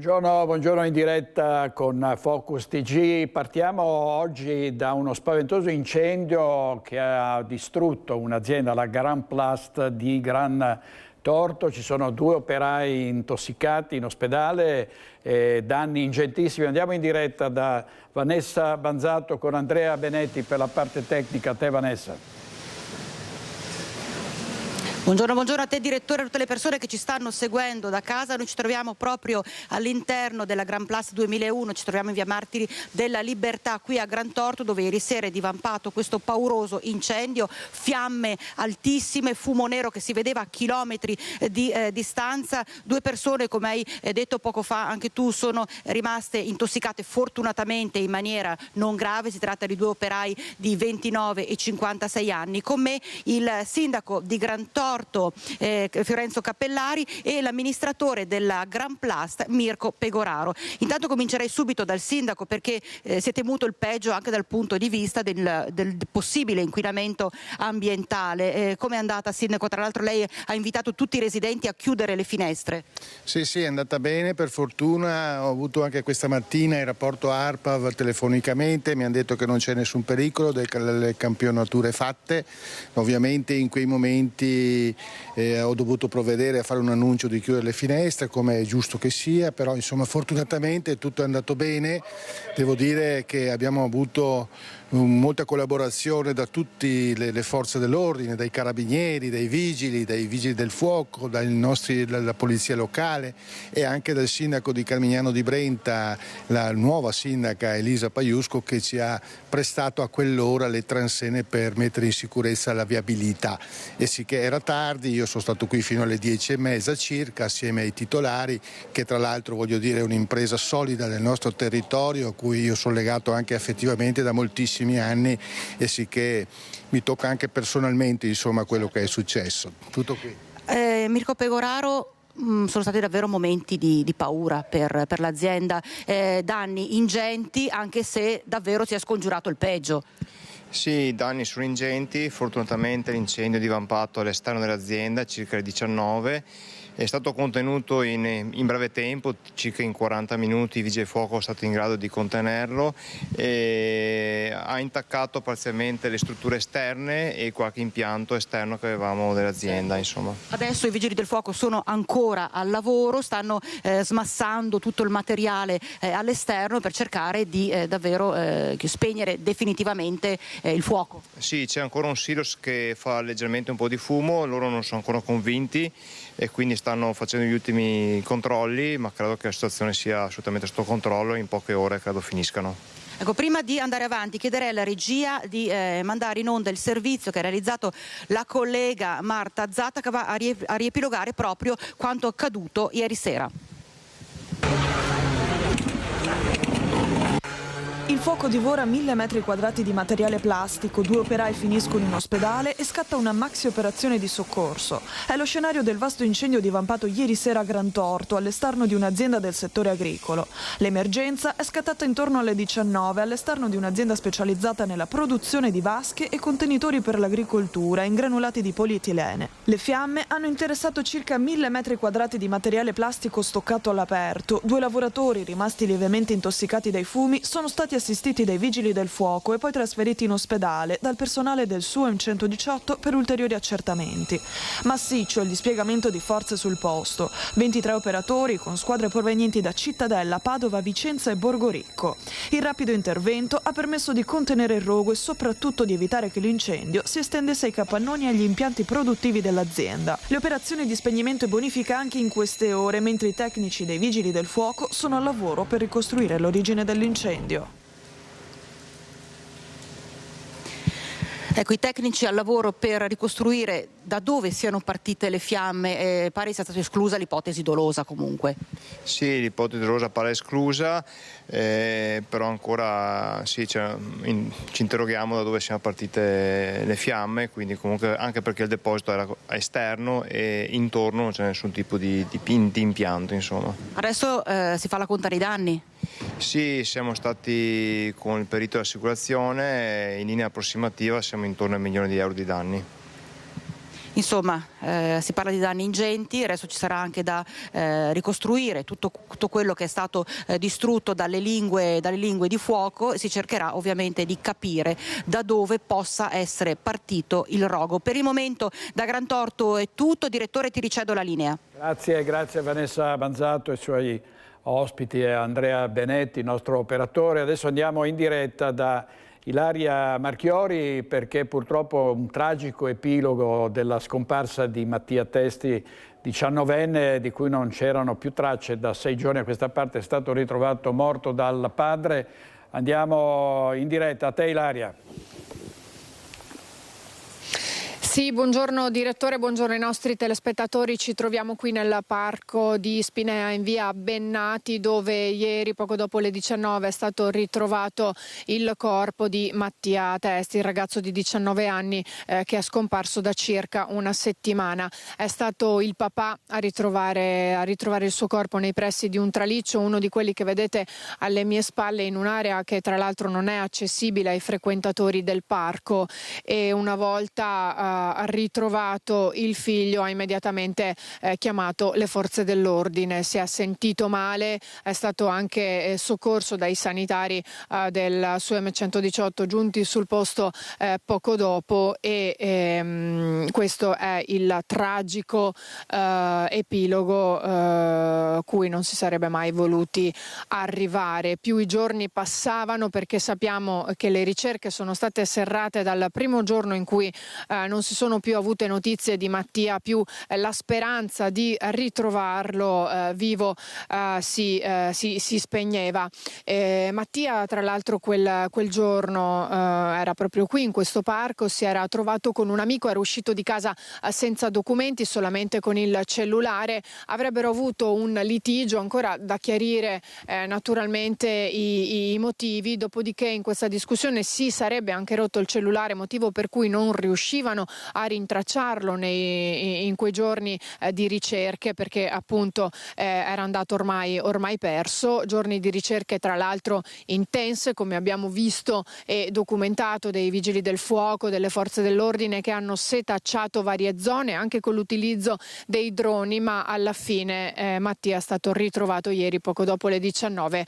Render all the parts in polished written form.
Buongiorno in diretta con Focus TG. Partiamo oggi da uno spaventoso incendio che ha distrutto un'azienda, la Granplast di Gran Torto. Ci sono 2 operai intossicati in ospedale, danni ingentissimi. Andiamo in diretta da Vanessa Banzato con Andrea Benetti per la parte tecnica. A te, Vanessa. Buongiorno a te direttore, a tutte le persone che ci stanno seguendo da casa. Noi ci troviamo proprio all'interno della Granplast 2001, ci troviamo in via Martiri della Libertà qui a Gran Torto, dove ieri sera è divampato questo pauroso incendio, fiamme altissime, fumo nero che si vedeva a chilometri di distanza. 2 persone, come hai detto poco fa anche tu, sono rimaste intossicate fortunatamente in maniera non grave. Si tratta di 2 operai di 29 e 56 anni. Con me il sindaco di Gran Torto Fiorenzo Cappellari e l'amministratore della Granplast Mirko Pegoraro. Intanto comincerei subito dal sindaco, perché si è temuto il peggio anche dal punto di vista del possibile inquinamento ambientale. Come è andata, sindaco? Tra l'altro lei ha invitato tutti i residenti a chiudere le finestre. Sì, è andata bene, per fortuna. Ho avuto anche questa mattina il rapporto ARPA telefonicamente, mi hanno detto che non c'è nessun pericolo, delle campionature fatte. Ovviamente in quei momenti ho dovuto provvedere a fare un annuncio di chiudere le finestre, come è giusto che sia, però insomma fortunatamente tutto è andato bene. Devo dire che abbiamo avuto molta collaborazione da tutte le forze dell'ordine, dai carabinieri, dai vigili del fuoco, dalla polizia locale e anche dal sindaco di Carmignano di Brenta, la nuova sindaca Elisa Paiusco, che ci ha prestato a quell'ora le transenne per mettere in sicurezza la viabilità. E sì che era tardi, io sono stato qui fino alle 10:30 circa assieme ai titolari, che tra l'altro voglio dire è un'impresa solida del nostro territorio a cui io sono legato anche affettivamente da moltissimi anni, e sì che mi tocca anche personalmente insomma quello che è successo. Tutto qui. Mirko Pegoraro, sono stati davvero momenti di paura per l'azienda, danni ingenti, anche se davvero si è scongiurato il peggio. Sì, i danni sono ingenti. Fortunatamente l'incendio è divampato all'esterno dell'azienda, circa le 19. È stato contenuto in breve tempo, circa in 40 minuti. I vigili del fuoco sono stati in grado di contenerlo e ha intaccato parzialmente le strutture esterne e qualche impianto esterno che avevamo dell'azienda. Insomma. Adesso i vigili del fuoco sono ancora al lavoro, stanno smassando tutto il materiale all'esterno per cercare di davvero spegnere definitivamente il fuoco. Sì, c'è ancora un silos che fa leggermente un po' di fumo, loro non sono ancora convinti e quindi stanno facendo gli ultimi controlli, ma credo che la situazione sia assolutamente sotto controllo e in poche ore credo finiscano. Ecco, prima di andare avanti chiederei alla regia di mandare in onda il servizio che ha realizzato la collega Marta Zatta, che va a riepilogare proprio quanto accaduto ieri sera. Il fuoco divora 1000 metri quadrati di materiale plastico, 2 operai finiscono in ospedale e scatta una maxi operazione di soccorso. È lo scenario del vasto incendio divampato ieri sera a Gran Torto, all'esterno di un'azienda del settore agricolo. L'emergenza è scattata intorno alle 19 all'esterno di un'azienda specializzata nella produzione di vasche e contenitori per l'agricoltura in granulati di polietilene. Le fiamme hanno interessato circa 1000 metri quadrati di materiale plastico stoccato all'aperto. 2 lavoratori rimasti lievemente intossicati dai fumi sono stati assistiti dai vigili del fuoco e poi trasferiti in ospedale dal personale del SUEM 118 per ulteriori accertamenti. Massiccio il dispiegamento di forze sul posto, 23 operatori con squadre provenienti da Cittadella, Padova, Vicenza e Borgoricco. Il rapido intervento ha permesso di contenere il rogo e soprattutto di evitare che l'incendio si estendesse ai capannoni e agli impianti produttivi dell'azienda. Le operazioni di spegnimento e bonifica anche in queste ore, mentre i tecnici dei vigili del fuoco sono al lavoro per ricostruire l'origine dell'incendio. Ecco, i tecnici al lavoro per ricostruire da dove siano partite le fiamme. Pare sia stata esclusa l'ipotesi dolosa comunque. Sì, l'ipotesi dolosa pare esclusa, però ancora sì, ci interroghiamo da dove siano partite le fiamme, quindi comunque anche perché il deposito era esterno e intorno non c'è nessun tipo di impianto. Insomma. Adesso si fa la conta dei danni? Sì, siamo stati con il perito dell'assicurazione, in linea approssimativa siamo intorno a €1 milione di danni. Insomma, si parla di danni ingenti, adesso ci sarà anche da ricostruire tutto quello che è stato distrutto dalle lingue di fuoco, e si cercherà ovviamente di capire da dove possa essere partito il rogo. Per il momento da Grantorto è tutto. Direttore, ti ricedo la linea. Grazie a Vanessa Banzato e ai suoi ospiti e Andrea Benetti, il nostro operatore. Adesso andiamo in diretta da Ilaria Marchiori, perché purtroppo un tragico epilogo della scomparsa di Mattia Testi, 19enne, di cui non c'erano più tracce da 6 giorni a questa parte, è stato ritrovato morto dal padre. Andiamo in diretta, a te Ilaria. Sì, buongiorno direttore, buongiorno ai nostri telespettatori. Ci troviamo qui nel parco di Spinea in via Bennati, dove ieri poco dopo le 19 è stato ritrovato il corpo di Mattia Testi, il ragazzo di 19 anni che è scomparso da circa una settimana. È stato il papà a ritrovare il suo corpo nei pressi di un traliccio, uno di quelli che vedete alle mie spalle, in un'area che tra l'altro non è accessibile ai frequentatori del parco, e una volta ritrovato il figlio ha immediatamente chiamato le forze dell'ordine. Si è sentito male, è stato anche soccorso dai sanitari del SUEM 118 giunti sul posto poco dopo, e questo è il tragico epilogo cui non si sarebbe mai voluti arrivare. Più i giorni passavano, perché sappiamo che le ricerche sono state serrate dal primo giorno in cui non si sono più avute notizie di Mattia, più la speranza di ritrovarlo vivo si spegneva. Mattia tra l'altro quel giorno era proprio qui in questo parco, si era trovato con un amico, era uscito di casa senza documenti, solamente con il cellulare. Avrebbero avuto un litigio ancora da chiarire, naturalmente i motivi, dopodiché in questa discussione si sarebbe anche rotto il cellulare, motivo per cui non riuscivano a rintracciarlo in quei giorni di ricerche, perché appunto era andato ormai perso. Giorni di ricerche tra l'altro intense, come abbiamo visto e documentato, dei vigili del fuoco, delle forze dell'ordine, che hanno setacciato varie zone anche con l'utilizzo dei droni, ma alla fine Mattia è stato ritrovato ieri poco dopo le 19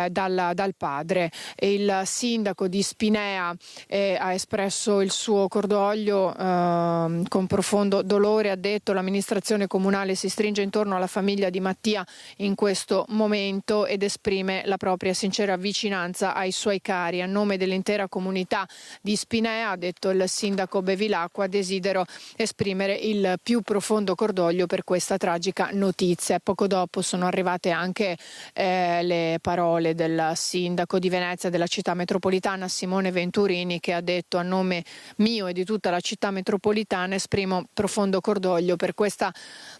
dal padre. Il sindaco di Spinea ha espresso il suo cordoglio con profondo dolore. Ha detto: l'amministrazione comunale si stringe intorno alla famiglia di Mattia in questo momento ed esprime la propria sincera vicinanza ai suoi cari. A nome dell'intera comunità di Spinea, ha detto il sindaco Bevilacqua, desidero esprimere il più profondo cordoglio per questa tragica notizia. Poco dopo sono arrivate anche le parole del sindaco di Venezia, della città metropolitana, Simone Venturini, che ha detto: a nome mio e di tutta la città metropolitana esprimo profondo cordoglio per questa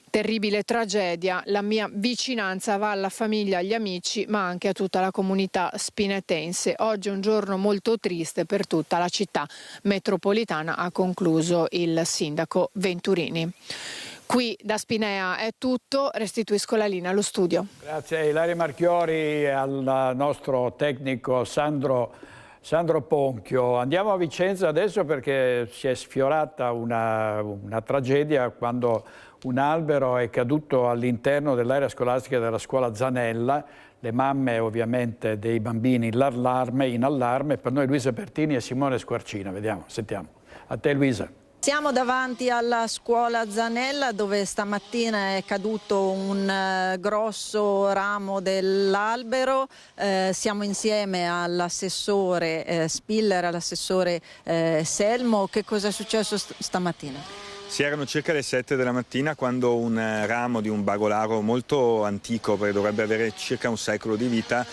terribile tragedia. La mia vicinanza va alla famiglia, agli amici, ma anche a tutta la comunità spinetense. Oggi è un giorno molto triste per tutta la città metropolitana, ha concluso il sindaco Venturini. Qui da Spinea è tutto, restituisco la linea allo studio. Grazie a Ilaria Marchiori e al nostro tecnico Sandro Ponchio. Andiamo a Vicenza adesso, perché si è sfiorata una tragedia quando un albero è caduto all'interno dell'area scolastica della scuola Zanella. Le mamme ovviamente dei bambini in allarme. Per noi Luisa Bertini e Simone Squarcina. Sentiamo. A te Luisa. Siamo davanti alla scuola Zanella, dove stamattina è caduto un grosso ramo dell'albero. Siamo insieme all'assessore Spiller, all'assessore Selmo. Che cosa è successo stamattina? Si erano circa le 7 della mattina quando un ramo di un bagolaro molto antico, perché dovrebbe avere circa un secolo di vita,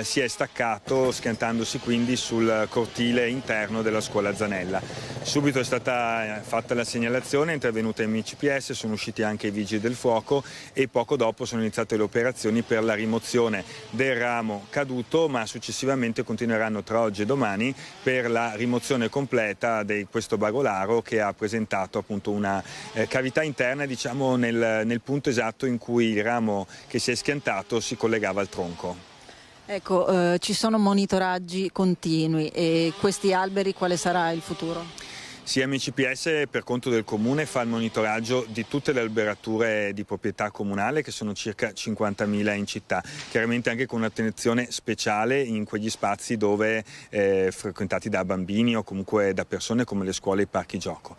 si è staccato, schiantandosi quindi sul cortile interno della scuola Zanella. Subito è stata fatta la segnalazione, è intervenuta il MCPS, sono usciti anche i vigili del fuoco e poco dopo sono iniziate le operazioni per la rimozione del ramo caduto, ma successivamente continueranno tra oggi e domani per la rimozione completa di questo bagolaro, che ha presentato appunto una cavità interna, diciamo, nel punto esatto in cui il ramo che si è schiantato si collegava al tronco. Ecco, ci sono monitoraggi continui, e questi alberi quale sarà il futuro? Sì, MCPS per conto del Comune fa il monitoraggio di tutte le alberature di proprietà comunale, che sono circa 50.000 in città, chiaramente anche con un'attenzione speciale in quegli spazi dove frequentati da bambini o comunque da persone come le scuole e i parchi gioco.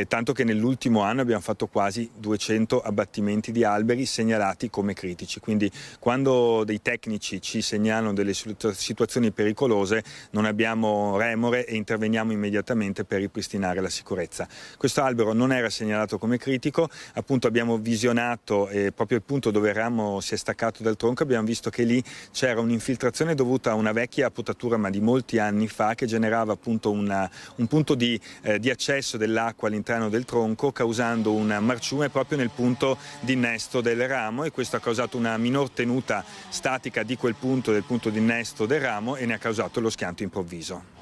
Tanto che nell'ultimo anno abbiamo fatto quasi 200 abbattimenti di alberi segnalati come critici, quindi quando dei tecnici ci segnalano delle situazioni pericolose non abbiamo remore e interveniamo immediatamente per ripristinare la sicurezza. Questo albero non era segnalato come critico, appunto abbiamo visionato proprio il punto dove il ramo si è staccato dal tronco, abbiamo visto che lì c'era un'infiltrazione dovuta a una vecchia potatura ma di molti anni fa, che generava appunto un punto di accesso dell'acqua all'interno del tronco, causando un marciume proprio nel punto di innesto del ramo, e questo ha causato una minor tenuta statica di quel punto, del punto di innesto del ramo, e ne ha causato lo schianto improvviso.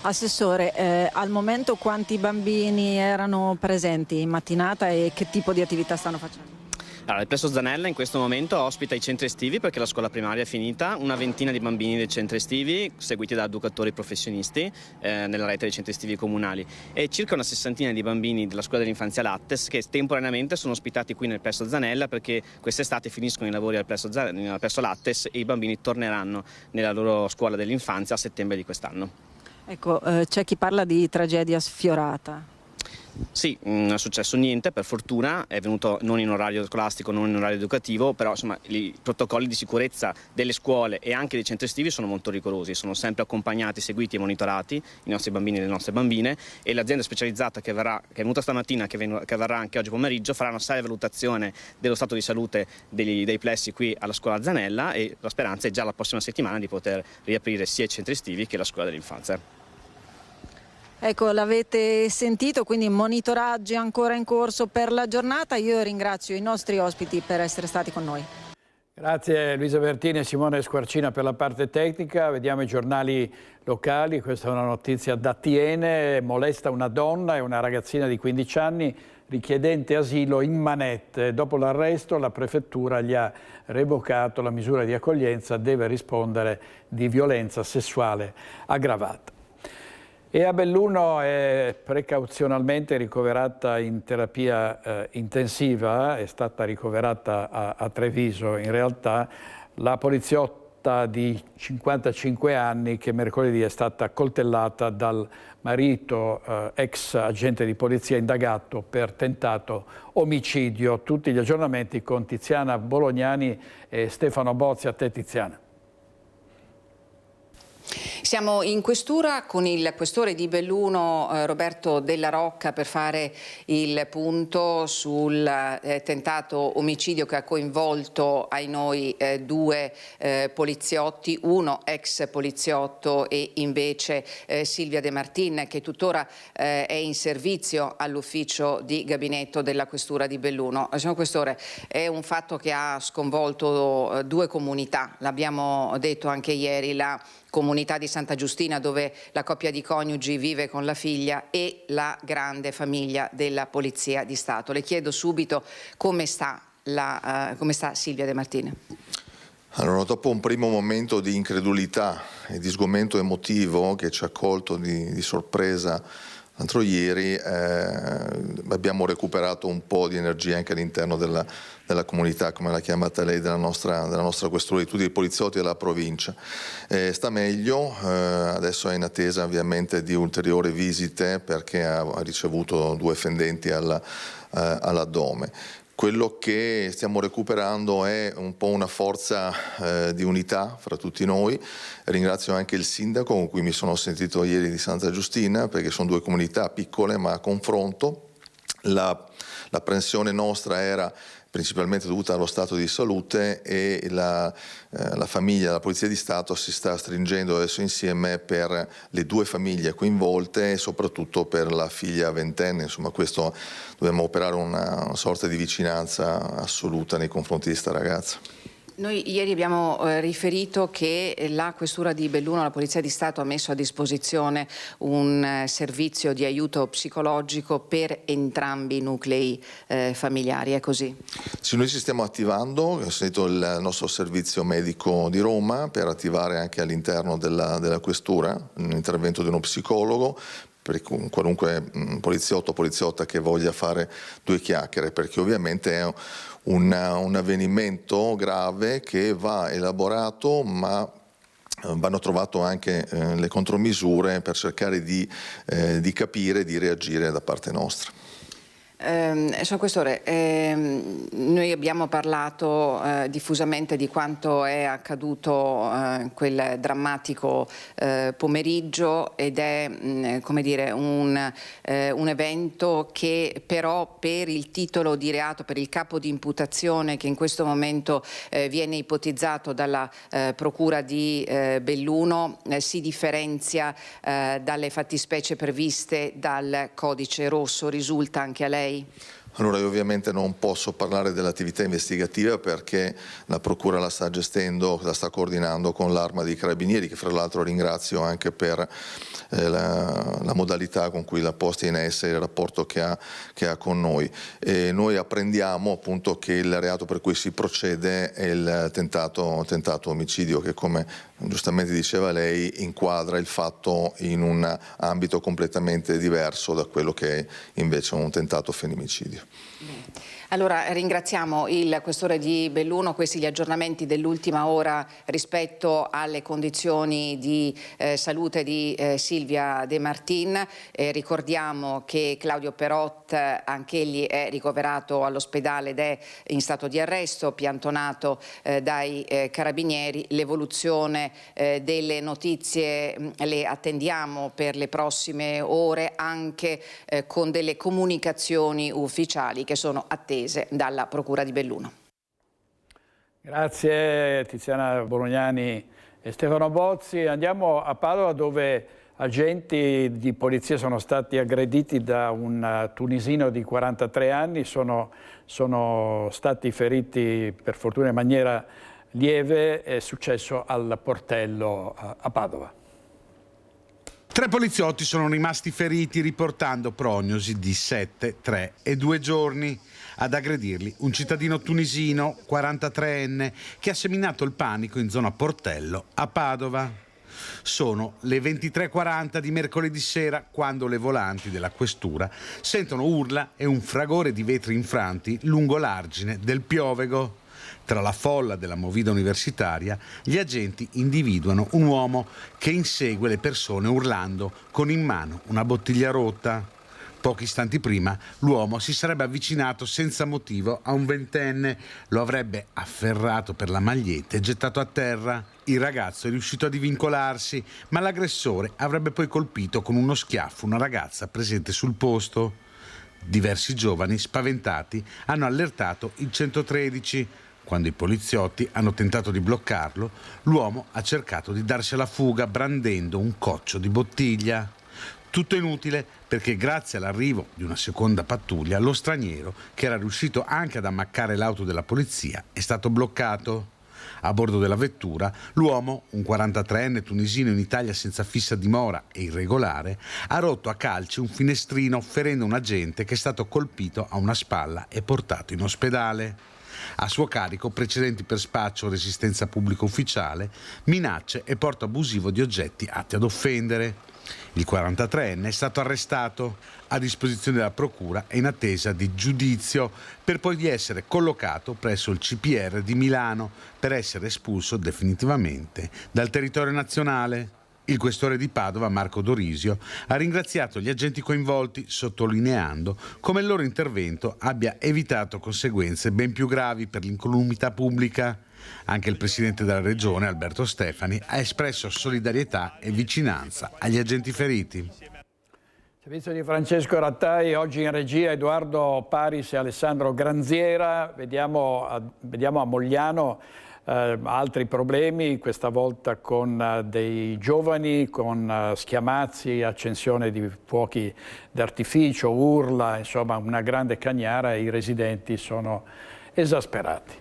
Assessore, al momento quanti bambini erano presenti in mattinata e che tipo di attività stanno facendo? Allora, il Plesso Zanella in questo momento ospita i centri estivi, perché la scuola primaria è finita, una ventina di bambini dei centri estivi seguiti da educatori professionisti nella rete dei centri estivi comunali, e circa una sessantina di bambini della scuola dell'infanzia Lattes che temporaneamente sono ospitati qui nel Plesso Zanella, perché quest'estate finiscono i lavori al Plesso Lattes e i bambini torneranno nella loro scuola dell'infanzia a settembre di quest'anno. Ecco, c'è chi parla di tragedia sfiorata. Sì, non è successo niente, per fortuna, è venuto non in orario scolastico, non in orario educativo, però insomma i protocolli di sicurezza delle scuole e anche dei centri estivi sono molto rigorosi, sono sempre accompagnati, seguiti e monitorati i nostri bambini e le nostre bambine, e l'azienda specializzata che è venuta stamattina, che verrà anche oggi pomeriggio, farà una seria valutazione dello stato di salute dei plessi qui alla scuola Zanella, e la speranza è già la prossima settimana di poter riaprire sia i centri estivi che la scuola dell'infanzia. Ecco, l'avete sentito, quindi monitoraggi ancora in corso per la giornata. Io ringrazio i nostri ospiti per essere stati con noi. Grazie Luisa Bertini e Simone Squarcina per la parte tecnica. Vediamo i giornali locali. Questa è una notizia da Tiene: molesta una donna e una ragazzina di 15 anni richiedente asilo in manette. Dopo l'arresto la prefettura gli ha revocato la misura di accoglienza, deve rispondere di violenza sessuale aggravata. E a Belluno è precauzionalmente ricoverata in terapia intensiva, è stata ricoverata a Treviso in realtà, la poliziotta di 55 anni che mercoledì è stata coltellata dal marito ex agente di polizia indagato per tentato omicidio. Tutti gli aggiornamenti con Tiziana Bolognani e Stefano Bozzi. A te Tiziana. Siamo in questura con il questore di Belluno Roberto Della Rocca per fare il punto sul tentato omicidio che ha coinvolto ai noi due poliziotti, uno ex poliziotto e invece Silvia De Martin, che tuttora è in servizio all'ufficio di gabinetto della questura di Belluno. Signor Questore, è un fatto che ha sconvolto due comunità, l'abbiamo detto anche ieri, la comunità di Santa Giustina, dove la coppia di coniugi vive con la figlia, e la grande famiglia della Polizia di Stato. Le chiedo subito come sta Silvia De Martin. Allora, dopo un primo momento di incredulità e di sgomento emotivo che ci ha colto di sorpresa l'altro ieri, abbiamo recuperato un po' di energia anche all'interno della comunità, come l'ha chiamata lei, della nostra questura, di tutti i poliziotti della provincia. Sta meglio, adesso è in attesa ovviamente di ulteriori visite perché ha ricevuto 2 fendenti all'addome. Quello che stiamo recuperando è un po' una forza di unità fra tutti noi. Ringrazio anche il sindaco con cui mi sono sentito ieri di Santa Giustina, perché sono 2 comunità piccole ma a confronto. L'apprensione nostra era principalmente dovuta allo stato di salute, e la famiglia, la Polizia di Stato si sta stringendo adesso insieme per le 2 famiglie coinvolte e soprattutto per la figlia ventenne. Insomma, questo dobbiamo operare una sorta di vicinanza assoluta nei confronti di questa ragazza. Noi ieri abbiamo riferito che la questura di Belluno, la Polizia di Stato, ha messo a disposizione un servizio di aiuto psicologico per entrambi i nuclei familiari, è così? Sì, noi ci stiamo attivando, ho sentito il nostro servizio medico di Roma per attivare anche all'interno della questura un intervento di uno psicologo qualunque poliziotto o poliziotta che voglia fare due chiacchiere, perché ovviamente è un avvenimento grave che va elaborato, ma vanno trovato anche le contromisure per cercare di capire, di reagire da parte nostra. Signor Questore, noi abbiamo parlato diffusamente di quanto è accaduto quel drammatico pomeriggio, ed è come dire, un evento che però per il titolo di reato, per il capo di imputazione che in questo momento viene ipotizzato dalla Procura di Belluno si differenzia dalle fattispecie previste dal Codice Rosso. Risulta anche a lei? Allora, io ovviamente non posso parlare dell'attività investigativa perché la Procura la sta gestendo, la sta coordinando con l'Arma dei Carabinieri, che fra l'altro ringrazio anche per la modalità con cui l'ha posta in essere, il rapporto che ha con noi. E noi apprendiamo appunto che il reato per cui si procede è il tentato omicidio, che come giustamente diceva lei inquadra il fatto in un ambito completamente diverso da quello che è invece un tentato femminicidio. Allora ringraziamo il Questore di Belluno, questi gli aggiornamenti dell'ultima ora rispetto alle condizioni di salute di Silvia De Martin. Ricordiamo che Claudio Perot, anch'egli è ricoverato all'ospedale ed è in stato di arresto, piantonato dai carabinieri. L'evoluzione delle notizie le attendiamo per le prossime ore, anche con delle comunicazioni ufficiali che sono attese dalla Procura di Belluno. Grazie Tiziana Bolognani e Stefano Bozzi. Andiamo a Padova, dove agenti di polizia sono stati aggrediti da un tunisino di 43 anni, sono stati feriti per fortuna in maniera lieve. È successo al Portello a Padova. 3 poliziotti sono rimasti feriti, riportando prognosi di 7, 3 e 2 giorni. Ad aggredirli un cittadino tunisino, 43enne, che ha seminato il panico in zona Portello a Padova. Sono le 23:40 di mercoledì sera quando le volanti della questura sentono urla e un fragore di vetri infranti lungo l'argine del Piovego. Tra la folla della movida universitaria, gli agenti individuano un uomo che insegue le persone urlando con in mano una bottiglia rotta. Pochi istanti prima l'uomo si sarebbe avvicinato senza motivo a un 20enne, lo avrebbe afferrato per la maglietta e gettato a terra. Il ragazzo è riuscito a divincolarsi, ma l'aggressore avrebbe poi colpito con uno schiaffo una ragazza presente sul posto. Diversi giovani, spaventati, hanno allertato il 113. Quando i poliziotti hanno tentato di bloccarlo, l'uomo ha cercato di darsi alla fuga brandendo un coccio di bottiglia. Tutto inutile, perché grazie all'arrivo di una seconda pattuglia, lo straniero, che era riuscito anche ad ammaccare l'auto della polizia, è stato bloccato. A bordo della vettura, l'uomo, un 43enne tunisino in Italia senza fissa dimora e irregolare, ha rotto a calci un finestrino, ferendo un agente che è stato colpito a una spalla e portato in ospedale. A suo carico precedenti per spaccio o resistenza pubblica ufficiale, minacce e porto abusivo di oggetti atti ad offendere. Il 43enne è stato arrestato, a disposizione della procura e in attesa di giudizio, per poi essere collocato presso il CPR di Milano per essere espulso definitivamente dal territorio nazionale. Il questore di Padova, Marco Dorisio, ha ringraziato gli agenti coinvolti, sottolineando come il loro intervento abbia evitato conseguenze ben più gravi per l'incolumità pubblica. Anche il presidente della regione, Alberto Stefani, ha espresso solidarietà e vicinanza agli agenti feriti. Servizio di Francesco Rattai, oggi in regia Edoardo Paris e Alessandro Granziera. Vediamo a Mogliano altri problemi, questa volta con dei giovani, con schiamazzi, accensione di fuochi d'artificio, urla, insomma una grande cagnara e i residenti sono esasperati.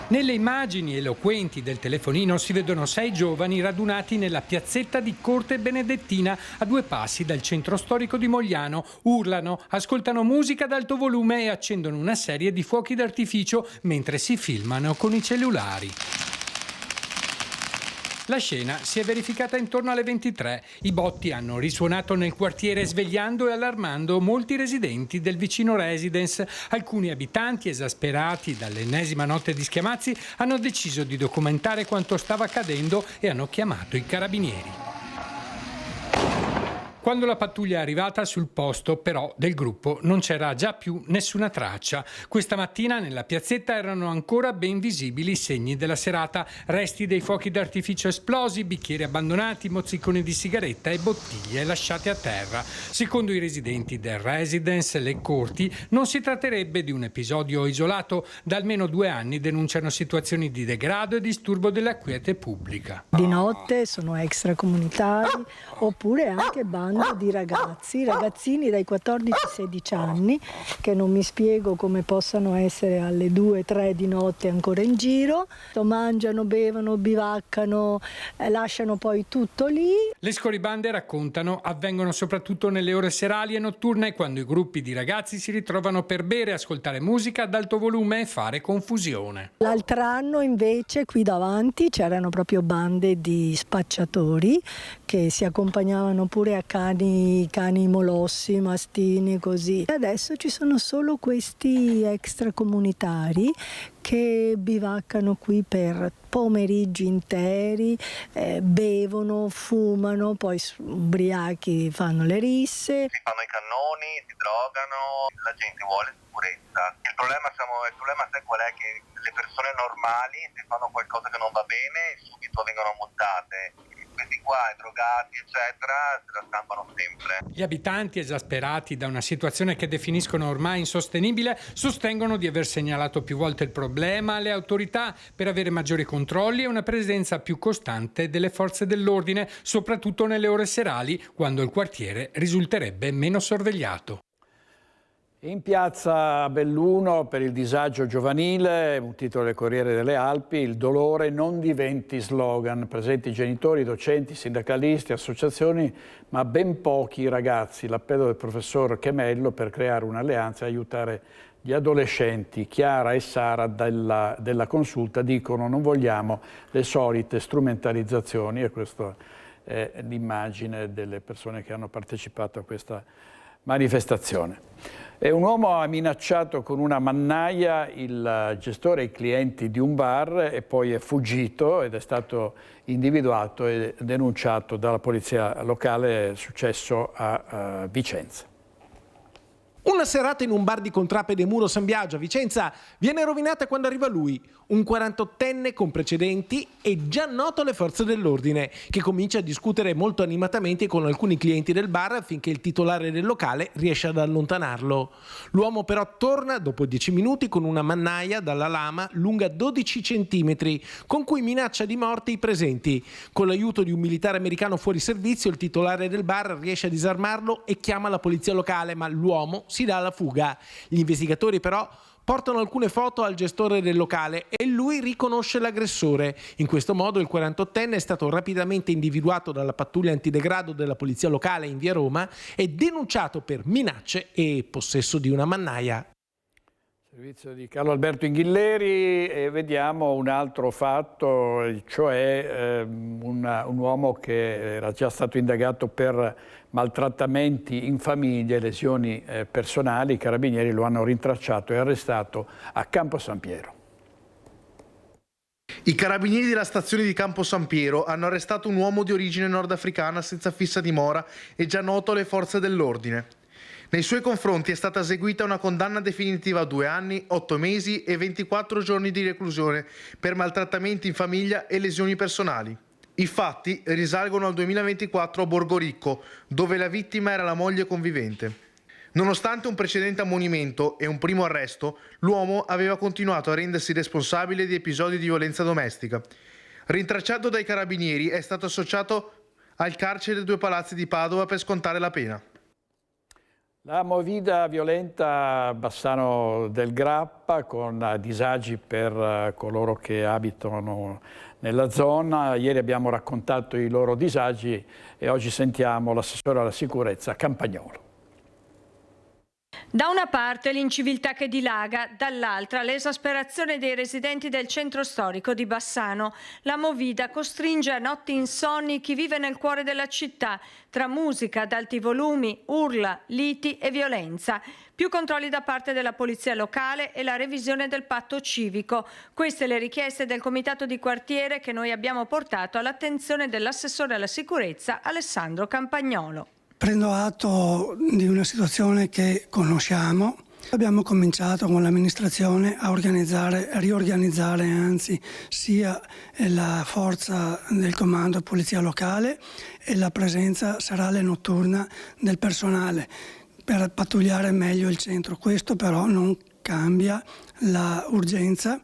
Nelle immagini eloquenti del telefonino si vedono 6 giovani radunati nella piazzetta di Corte Benedettina a 2 passi dal centro storico di Mogliano. Urlano, ascoltano musica ad alto volume e accendono una serie di fuochi d'artificio mentre si filmano con i cellulari. La scena si è verificata intorno alle 23. I botti hanno risuonato nel quartiere svegliando e allarmando molti residenti del vicino residence. Alcuni abitanti, esasperati dall'ennesima notte di schiamazzi, hanno deciso di documentare quanto stava accadendo e hanno chiamato i carabinieri. Quando la pattuglia è arrivata sul posto, però, del gruppo non c'era già più nessuna traccia. Questa mattina nella piazzetta erano ancora ben visibili i segni della serata, resti dei fuochi d'artificio esplosi, bicchieri abbandonati, mozziconi di sigaretta e bottiglie lasciate a terra. Secondo i residenti del residence Le Corti, non si tratterebbe di un episodio isolato. Da almeno 2 anni denunciano situazioni di degrado e disturbo della quiete pubblica. Di notte sono extracomunitari oppure anche bande di ragazzini dai 14 ai 16 anni che non mi spiego come possano essere alle 2-3 di notte ancora in giro, mangiano, bevono, bivaccano, lasciano poi tutto lì. Le scorribande, raccontano, avvengono soprattutto nelle ore serali e notturne, quando i gruppi di ragazzi si ritrovano per bere, ascoltare musica ad alto volume e fare confusione. L'altro anno invece qui davanti c'erano proprio bande di spacciatori che si accompagnavano pure a cani molossi, mastini, così. Adesso ci sono solo questi extracomunitari che bivaccano qui per pomeriggi interi, bevono, fumano, poi ubriachi fanno le risse. Si fanno i cannoni, si drogano, la gente vuole sicurezza. Il problema sai qual è? Che le persone normali, se fanno qualcosa che non va bene, subito vengono multate. Questi qua, drogati, eccetera, se la stampano sempre. Gli abitanti, esasperati da una situazione che definiscono ormai insostenibile, sostengono di aver segnalato più volte il problema alle autorità per avere maggiori controlli e una presenza più costante delle forze dell'ordine, soprattutto nelle ore serali, quando il quartiere risulterebbe meno sorvegliato. In piazza Belluno per il disagio giovanile, un titolo del Corriere delle Alpi, il dolore non diventi slogan, presenti genitori, docenti, sindacalisti, associazioni, ma ben pochi ragazzi. L'appello del professor Chemello per creare un'alleanza e aiutare gli adolescenti. Chiara e Sara della consulta dicono non vogliamo le solite strumentalizzazioni, e questa è l'immagine delle persone che hanno partecipato a questa manifestazione. E un uomo ha minacciato con una mannaia il gestore e i clienti di un bar e poi è fuggito ed è stato individuato e denunciato dalla polizia locale. È successo a Vicenza. Una serata in un bar di Contrape Muro San Biagio a Vicenza viene rovinata quando arriva lui, un 48enne con precedenti e già noto alle forze dell'ordine, che comincia a discutere molto animatamente con alcuni clienti del bar affinché il titolare del locale riesca ad allontanarlo. L'uomo però torna dopo 10 minuti con una mannaia dalla lama lunga 12 centimetri con cui minaccia di morte i presenti. Con l'aiuto di un militare americano fuori servizio il titolare del bar riesce a disarmarlo e chiama la polizia locale, ma l'uomo si dà alla fuga. Gli investigatori però portano alcune foto al gestore del locale e lui riconosce l'aggressore. In questo modo il 48enne è stato rapidamente individuato dalla pattuglia antidegrado della polizia locale in via Roma e denunciato per minacce e possesso di una mannaia. Servizio di Carlo Alberto Inghilleri, e vediamo un altro fatto, cioè un uomo che era già stato indagato per maltrattamenti in famiglia e lesioni personali. I carabinieri lo hanno rintracciato e arrestato a Campo San Piero. I carabinieri della stazione di Campo San Piero hanno arrestato un uomo di origine nordafricana senza fissa dimora e già noto alle forze dell'ordine. Nei suoi confronti è stata eseguita una condanna definitiva a 2 anni, 8 mesi e 24 giorni di reclusione per maltrattamenti in famiglia e lesioni personali. I fatti risalgono al 2024 a Borgoricco, dove la vittima era la moglie convivente. Nonostante un precedente ammonimento e un primo arresto, l'uomo aveva continuato a rendersi responsabile di episodi di violenza domestica. Rintracciato dai carabinieri, è stato associato al carcere dei 2 palazzi di Padova per scontare la pena. La movida violenta a Bassano del Grappa, con disagi per coloro che abitano nella zona. Ieri abbiamo raccontato i loro disagi e oggi sentiamo l'assessore alla sicurezza Campagnolo. Da una parte l'inciviltà che dilaga, dall'altra l'esasperazione dei residenti del centro storico di Bassano. La movida costringe a notti insonni chi vive nel cuore della città, tra musica ad alti volumi, urla, liti e violenza. Più controlli da parte della polizia locale e la revisione del patto civico. Queste le richieste del comitato di quartiere che noi abbiamo portato all'attenzione dell'assessore alla sicurezza Alessandro Campagnolo. Prendo atto di una situazione che conosciamo. Abbiamo cominciato con l'amministrazione a riorganizzare sia la forza del comando polizia locale e la presenza serale notturna del personale per pattugliare meglio il centro. Questo però non cambia l'urgenza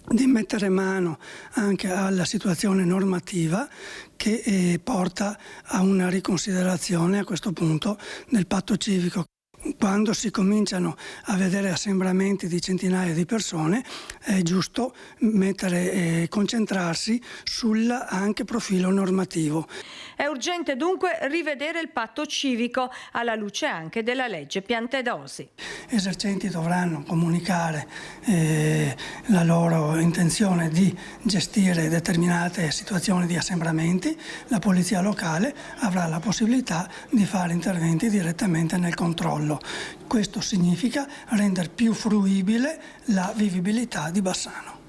di mettere mano anche alla situazione normativa che porta a una riconsiderazione a questo punto del patto civico. Quando si cominciano a vedere assembramenti di centinaia di persone è giusto concentrarsi sul anche profilo normativo. È urgente dunque rivedere il patto civico alla luce anche della legge Piantedosi. Gli esercenti dovranno comunicare la loro intenzione di gestire determinate situazioni di assembramenti. La polizia locale avrà la possibilità di fare interventi direttamente nel controllo. Questo significa rendere più fruibile la vivibilità di Bassano.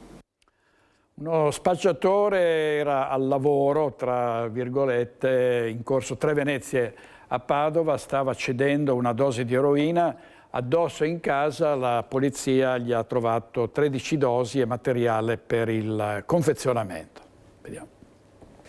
Uno spacciatore era al lavoro, tra virgolette, in corso Tre Venezie a Padova, stava cedendo una dose di eroina. Addosso in casa la polizia gli ha trovato 13 dosi e materiale per il confezionamento. Vediamo.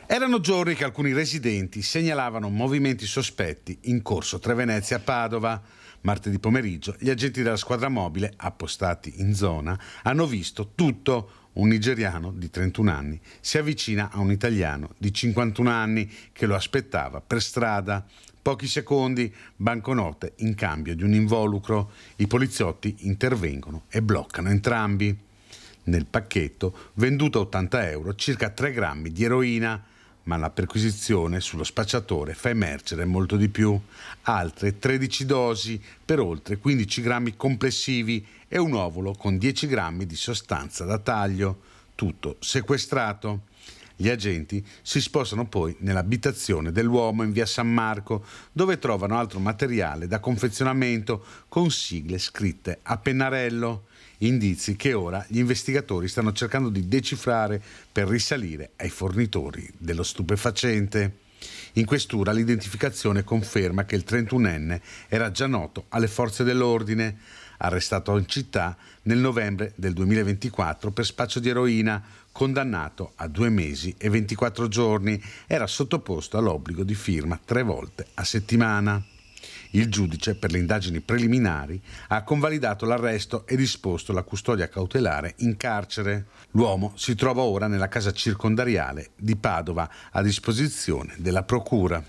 Erano giorni che alcuni residenti segnalavano movimenti sospetti in corso Tre Venezie a Padova. Martedì pomeriggio gli agenti della squadra mobile appostati in zona hanno visto tutto. Un nigeriano di 31 anni si avvicina a un italiano di 51 anni che lo aspettava per strada. Pochi secondi, banconote in cambio di un involucro. I poliziotti intervengono e bloccano entrambi. Nel pacchetto, venduto a 80 euro, circa 3 grammi di eroina, ma la perquisizione sullo spacciatore fa emergere molto di più. Altre 13 dosi per oltre 15 grammi complessivi e un ovulo con 10 grammi di sostanza da taglio, tutto sequestrato. Gli agenti si spostano poi nell'abitazione dell'uomo in via San Marco, dove trovano altro materiale da confezionamento con sigle scritte a pennarello. Indizi che ora gli investigatori stanno cercando di decifrare per risalire ai fornitori dello stupefacente. In questura l'identificazione conferma che il 31enne era già noto alle forze dell'ordine, arrestato in città nel novembre del 2024 per spaccio di eroina, condannato a 2 mesi e 24 giorni, era sottoposto all'obbligo di firma 3 volte a settimana. Il giudice per le indagini preliminari ha convalidato l'arresto e disposto la custodia cautelare in carcere. L'uomo si trova ora nella casa circondariale di Padova a disposizione della procura.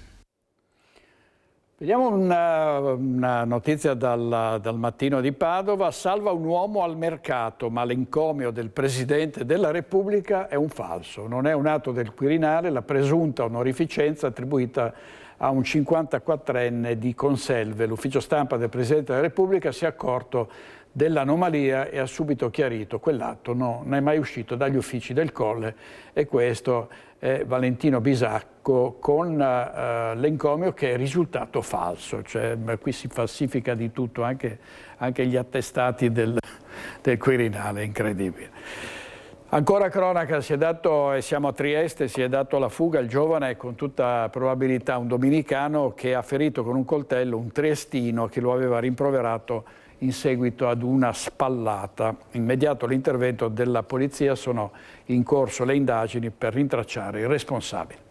Vediamo una notizia dal Mattino di Padova. Salva un uomo al mercato, ma l'encomio del Presidente della Repubblica è un falso. Non è un atto del Quirinale, la presunta onorificenza attribuita a un 54enne di Conselve. L'ufficio stampa del Presidente della Repubblica si è accorto dell'anomalia e ha subito chiarito quell'atto non è mai uscito dagli uffici del Colle, e questo è Valentino Bisacco con l'encomio che è risultato falso. Cioè, qui si falsifica di tutto, anche gli attestati del Quirinale, incredibile. Ancora cronaca, siamo a Trieste, si è dato alla fuga il giovane, con tutta probabilità un dominicano, che ha ferito con un coltello un triestino che lo aveva rimproverato in seguito ad una spallata. Immediato l'intervento della polizia, sono in corso le indagini per rintracciare il responsabile.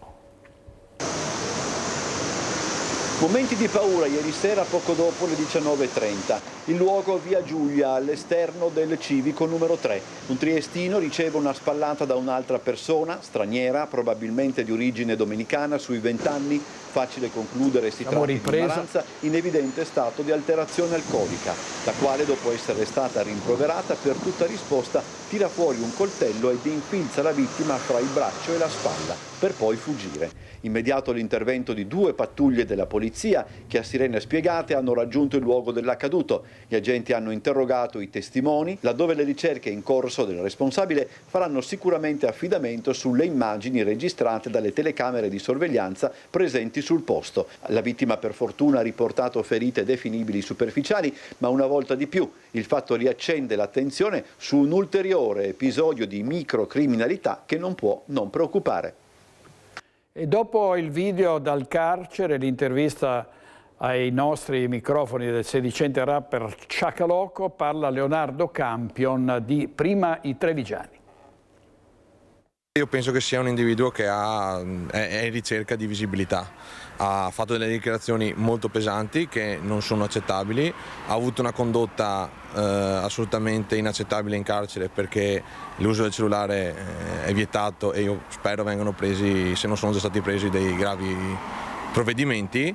Momenti di paura ieri sera poco dopo le 19:30. Il luogo via Giulia, all'esterno del civico numero 3. Un triestino riceve una spallata da un'altra persona, straniera, probabilmente di origine dominicana, sui 20 anni. Facile concludere si tratta di una minoranza in evidente stato di alterazione alcolica, la quale, dopo essere stata rimproverata, per tutta risposta tira fuori un coltello ed infilza la vittima fra il braccio e la spalla. per poi fuggire. Immediato l'intervento di 2 pattuglie della polizia che a sirene spiegate hanno raggiunto il luogo dell'accaduto. Gli agenti hanno interrogato i testimoni, laddove le ricerche in corso del responsabile faranno sicuramente affidamento sulle immagini registrate dalle telecamere di sorveglianza presenti sul posto. La vittima per fortuna ha riportato ferite definibili superficiali, ma una volta di più il fatto riaccende l'attenzione su un ulteriore episodio di microcriminalità che non può non preoccupare. E dopo il video dal carcere, l'intervista ai nostri microfoni del sedicente rapper Chaka Loco, parla Leonardo Campion di Prima i Trevigiani. Io penso che sia un individuo che è in ricerca di visibilità, ha fatto delle dichiarazioni molto pesanti che non sono accettabili, ha avuto una condotta assolutamente inaccettabile in carcere perché l'uso del cellulare è vietato e io spero vengano presi, se non sono già stati presi, dei gravi provvedimenti.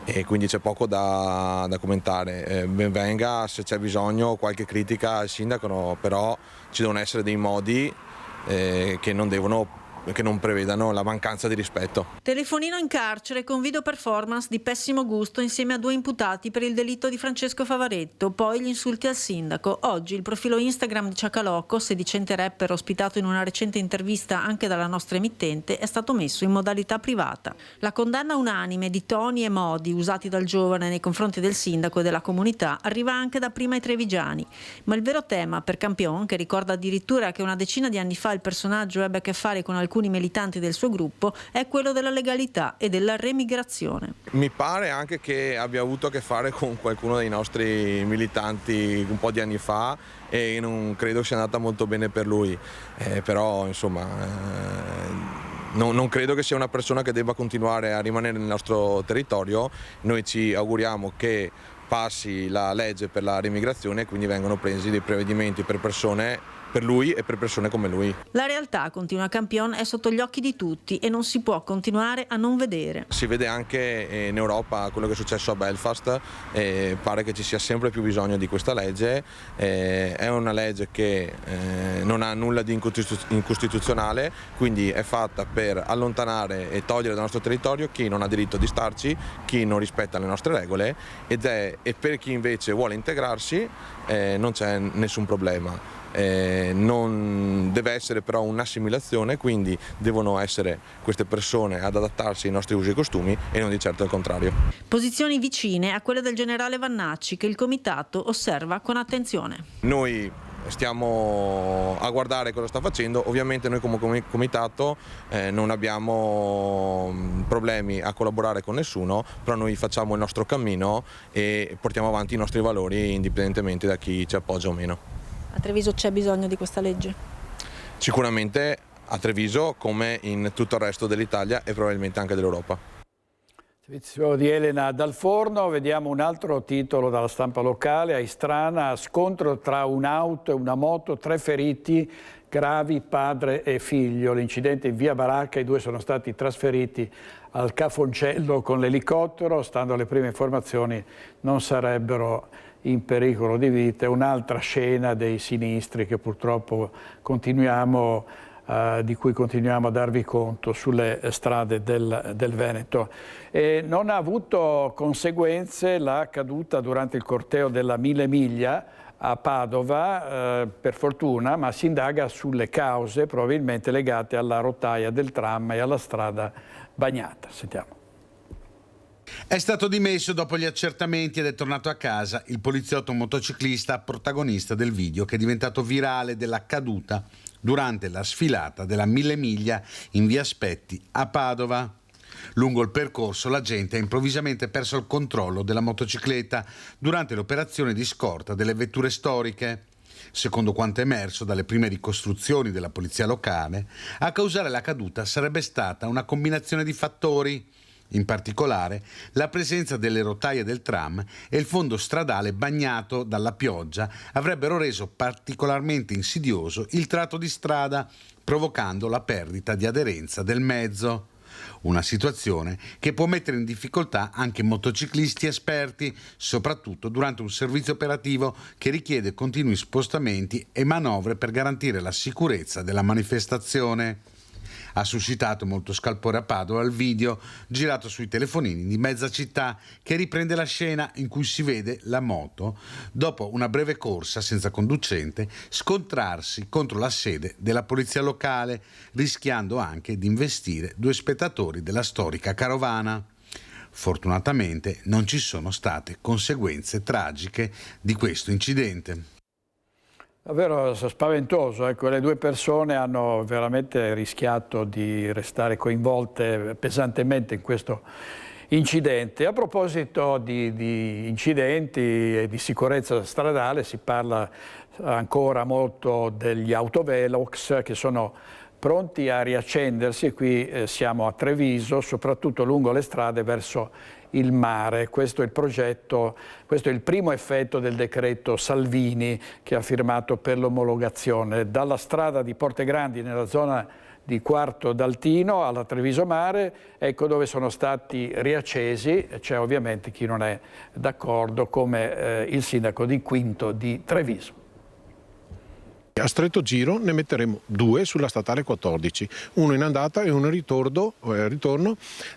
E quindi c'è poco da commentare. Ben venga se c'è bisogno qualche critica al sindaco, però ci devono essere dei modi che non prevedano la mancanza di rispetto. Telefonino in carcere con video performance di pessimo gusto insieme a 2 imputati per il delitto di Francesco Favaretto, poi gli insulti al sindaco. Oggi il profilo Instagram di Chaka Loco, sedicente rapper ospitato in una recente intervista anche dalla nostra emittente, è stato messo in modalità privata. La condanna unanime di toni e modi usati dal giovane nei confronti del sindaco e della comunità arriva anche da Prima i Trevigiani, ma il vero tema per Campion, che ricorda addirittura che una decina di anni fa il personaggio ebbe a che fare con alcuni militanti del suo gruppo, è quello della legalità e della remigrazione. Mi pare anche che abbia avuto a che fare con qualcuno dei nostri militanti un po' di anni fa e non credo sia andata molto bene per lui, però insomma non credo che sia una persona che debba continuare a rimanere nel nostro territorio. Noi ci auguriamo che passi la legge per la remigrazione e quindi vengano presi dei provvedimenti per lui e per persone come lui. La realtà, continua Campion, è sotto gli occhi di tutti e non si può continuare a non vedere. Si vede anche in Europa quello che è successo a Belfast, pare che ci sia sempre più bisogno di questa legge, è una legge che non ha nulla di incostituzionale, quindi è fatta per allontanare e togliere dal nostro territorio chi non ha diritto di starci, chi non rispetta le nostre regole e per chi invece vuole integrarsi non c'è nessun problema. Non deve essere però un'assimilazione, quindi devono essere queste persone ad adattarsi ai nostri usi e costumi e non di certo il contrario. Posizioni vicine a quelle del generale Vannacci, che il comitato osserva con attenzione. Noi stiamo a guardare cosa sta facendo, ovviamente noi come comitato non abbiamo problemi a collaborare con nessuno, però noi facciamo il nostro cammino e portiamo avanti i nostri valori indipendentemente da chi ci appoggia o meno. A Treviso c'è bisogno di questa legge? Sicuramente a Treviso, come in tutto il resto dell'Italia e probabilmente anche dell'Europa. Servizio di Elena dal Forno, vediamo un altro titolo dalla stampa locale. A Istrana, scontro tra un'auto e una moto, 3 feriti gravi, padre e figlio. L'incidente in via Baracca, i 2 sono stati trasferiti al Cafoncello con l'elicottero, stando alle prime informazioni non sarebbero in pericolo di vita. Un'altra scena dei sinistri che purtroppo di cui continuiamo a darvi conto sulle strade del Veneto. Non ha avuto conseguenze la caduta durante il corteo della Mille Miglia a Padova, per fortuna, ma si indaga sulle cause probabilmente legate alla rotaia del tram e alla strada bagnata. Sentiamo. È stato dimesso dopo gli accertamenti ed è tornato a casa il poliziotto motociclista protagonista del video che è diventato virale della caduta durante la sfilata della Mille Miglia in via Aspetti a Padova. Lungo il percorso la gente ha improvvisamente perso il controllo della motocicletta durante l'operazione di scorta delle vetture storiche. Secondo quanto emerso dalle prime ricostruzioni della polizia locale, a causare la caduta sarebbe stata una combinazione di fattori. In particolare, la presenza delle rotaie del tram e il fondo stradale bagnato dalla pioggia avrebbero reso particolarmente insidioso il tratto di strada, provocando la perdita di aderenza del mezzo. Una situazione che può mettere in difficoltà anche motociclisti esperti, soprattutto durante un servizio operativo che richiede continui spostamenti e manovre per garantire la sicurezza della manifestazione. Ha suscitato molto scalpore a Padova il video girato sui telefonini di mezza città che riprende la scena in cui si vede la moto, dopo una breve corsa senza conducente, scontrarsi contro la sede della polizia locale, rischiando anche di investire 2 spettatori della storica carovana. Fortunatamente non ci sono state conseguenze tragiche di questo incidente. Davvero spaventoso, ecco, le 2 persone hanno veramente rischiato di restare coinvolte pesantemente in questo incidente. A proposito di incidenti e di sicurezza stradale, si parla ancora molto degli autovelox che sono pronti a riaccendersi. Qui siamo a Treviso, soprattutto lungo le strade verso il mare. Questo è il progetto, questo è il primo effetto del decreto Salvini che ha firmato per l'omologazione. Dalla strada di Portegrandi nella zona di Quarto d'Altino alla Treviso Mare, ecco dove sono stati riaccesi. C'è ovviamente chi non è d'accordo, come il sindaco di Quinto di Treviso. A stretto giro ne metteremo 2 sulla statale 14, uno in andata e uno in ritorno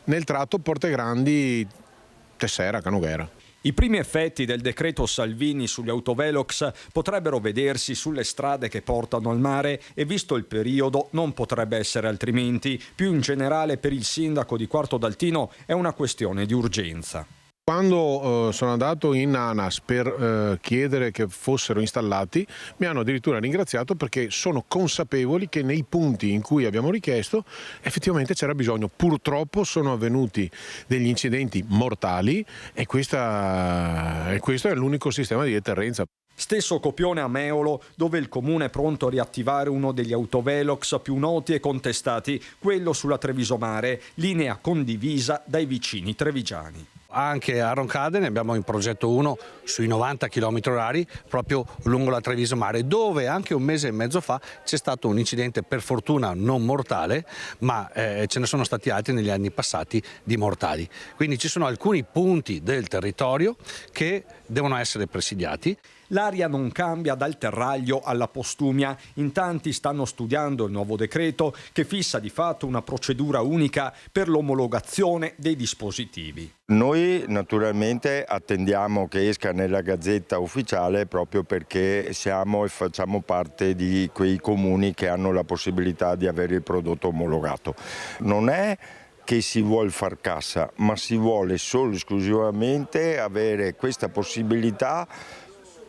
nel tratto Portegrandi-Tessera-Canoghera. I primi effetti del decreto Salvini sugli autovelox potrebbero vedersi sulle strade che portano al mare e, visto il periodo, non potrebbe essere altrimenti. Più in generale, per il sindaco di Quarto d'Altino è una questione di urgenza. Quando sono andato in ANAS per chiedere che fossero installati, mi hanno addirittura ringraziato perché sono consapevoli che nei punti in cui abbiamo richiesto effettivamente c'era bisogno. Purtroppo sono avvenuti degli incidenti mortali e questo è l'unico sistema di deterrenza. Stesso copione a Meolo, dove il comune è pronto a riattivare uno degli autovelox più noti e contestati, quello sulla Treviso Mare, linea condivisa dai vicini trevigiani. Anche a Roncade ne abbiamo in progetto uno sui 90 km/h proprio lungo la Treviso Mare, dove anche un mese e mezzo fa c'è stato un incidente, per fortuna non mortale, ma ce ne sono stati altri negli anni passati di mortali. Quindi ci sono alcuni punti del territorio che devono essere presidiati. L'aria non cambia dal Terraglio alla Postumia. In tanti stanno studiando il nuovo decreto che fissa di fatto una procedura unica per l'omologazione dei dispositivi. Noi naturalmente attendiamo che esca nella Gazzetta Ufficiale proprio perché siamo e facciamo parte di quei comuni che hanno la possibilità di avere il prodotto omologato. Non è che si vuol far cassa, ma si vuole solo esclusivamente avere questa possibilità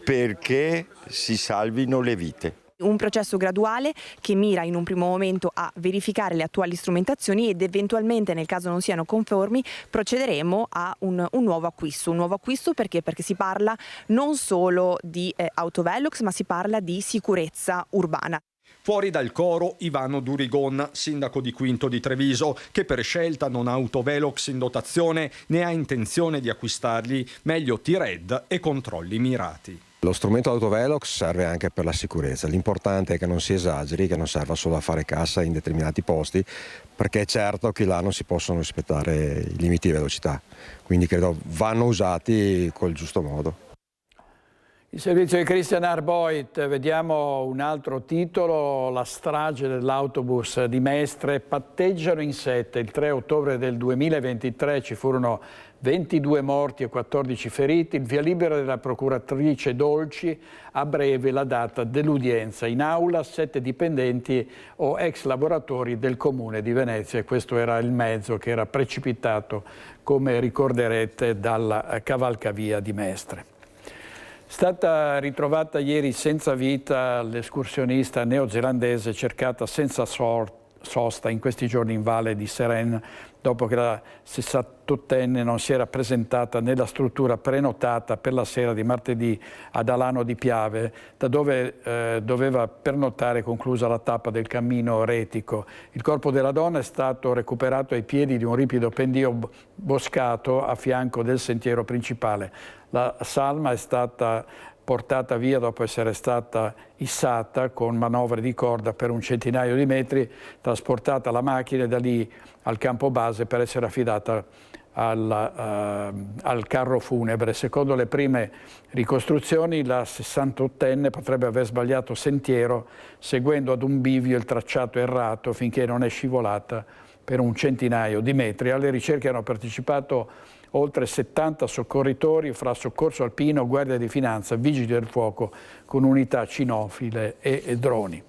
perché si salvino le vite. Un processo graduale che mira in un primo momento a verificare le attuali strumentazioni ed eventualmente, nel caso non siano conformi, procederemo a un nuovo acquisto. Un nuovo acquisto perché si parla non solo di autovelox, ma si parla di sicurezza urbana. Fuori dal coro Ivano Durigon, sindaco di Quinto di Treviso, che per scelta non ha autovelox in dotazione né ha intenzione di acquistarli, meglio T-Red e controlli mirati. Lo strumento autovelox serve anche per la sicurezza, l'importante è che non si esageri, che non serva solo a fare cassa in determinati posti, perché è certo che là non si possono rispettare i limiti di velocità, quindi credo vanno usati col giusto modo. Il servizio di Christian Arboit, vediamo un altro titolo, la strage dell'autobus di Mestre, patteggiano in 7. Il 3 ottobre del 2023 ci furono 22 morti e 14 feriti, il via libera della procuratrice Dolci, a breve la data dell'udienza. In aula 7 dipendenti o ex lavoratori del Comune di Venezia, e questo era il mezzo che era precipitato, come ricorderete, dalla cavalcavia di Mestre. È stata ritrovata ieri senza vita l'escursionista neozelandese cercata senza sosta in questi giorni in Valle di Seren, dopo che la 68enne non si era presentata nella struttura prenotata per la sera di martedì ad Alano di Piave, da dove doveva pernottare conclusa la tappa del cammino retico. Il corpo della donna è stato recuperato ai piedi di un ripido pendio boscato a fianco del sentiero principale. La salma è stata portata via dopo essere stata issata con manovre di corda per un centinaio di metri, trasportata alla macchina e da lì al campo base per essere affidata al carro funebre. Secondo le prime ricostruzioni, la 68enne potrebbe aver sbagliato sentiero seguendo ad un bivio il tracciato errato finché non è scivolata per un centinaio di metri. Alle ricerche hanno partecipato oltre 70 soccorritori fra soccorso alpino, guardia di finanza, vigili del fuoco con unità cinofile e droni.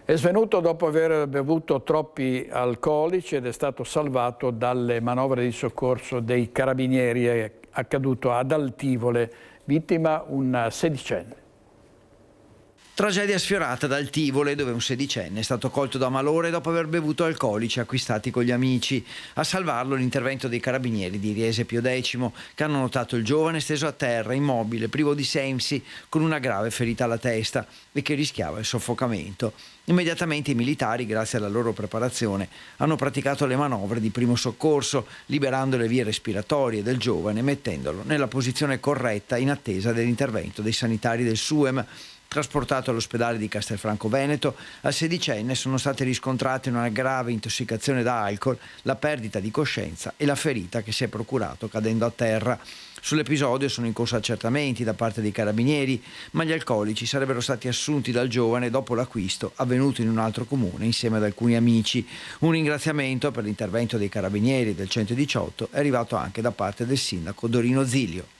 È svenuto dopo aver bevuto troppi alcolici ed è stato salvato dalle manovre di soccorso dei carabinieri. È accaduto ad Altivole, vittima un sedicenne. Tragedia sfiorata ad Altivole, dove un sedicenne è stato colto da malore dopo aver bevuto alcolici acquistati con gli amici. A salvarlo l'intervento dei carabinieri di Riese Pio X, che hanno notato il giovane steso a terra, immobile, privo di sensi, con una grave ferita alla testa e che rischiava il soffocamento. Immediatamente i militari, grazie alla loro preparazione, hanno praticato le manovre di primo soccorso, liberando le vie respiratorie del giovane e mettendolo nella posizione corretta in attesa dell'intervento dei sanitari del SUEM. Trasportato all'ospedale di Castelfranco Veneto, al sedicenne sono state riscontrate una grave intossicazione da alcol, la perdita di coscienza e la ferita che si è procurato cadendo a terra. Sull'episodio sono in corso accertamenti da parte dei carabinieri, ma gli alcolici sarebbero stati assunti dal giovane dopo l'acquisto avvenuto in un altro comune insieme ad alcuni amici. Un ringraziamento per l'intervento dei carabinieri del 118 è arrivato anche da parte del sindaco Dorino Zilio.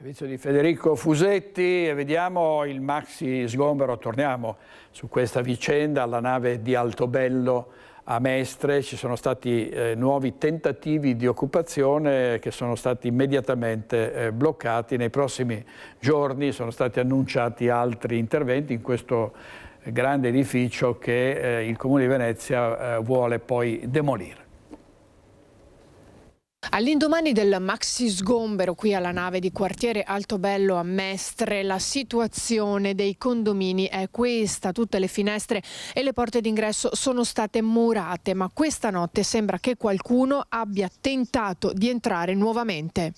Servizio di Federico Fusetti e vediamo il maxi sgombero. Torniamo su questa vicenda alla nave di Altobello a Mestre. Ci sono stati nuovi tentativi di occupazione che sono stati immediatamente bloccati. Nei prossimi giorni sono stati annunciati altri interventi in questo grande edificio che il Comune di Venezia vuole poi demolire. All'indomani del maxi sgombero qui alla nave di quartiere Altobello a Mestre, la situazione dei condomini è questa. Tutte le finestre e le porte d'ingresso sono state murate, ma questa notte sembra che qualcuno abbia tentato di entrare nuovamente.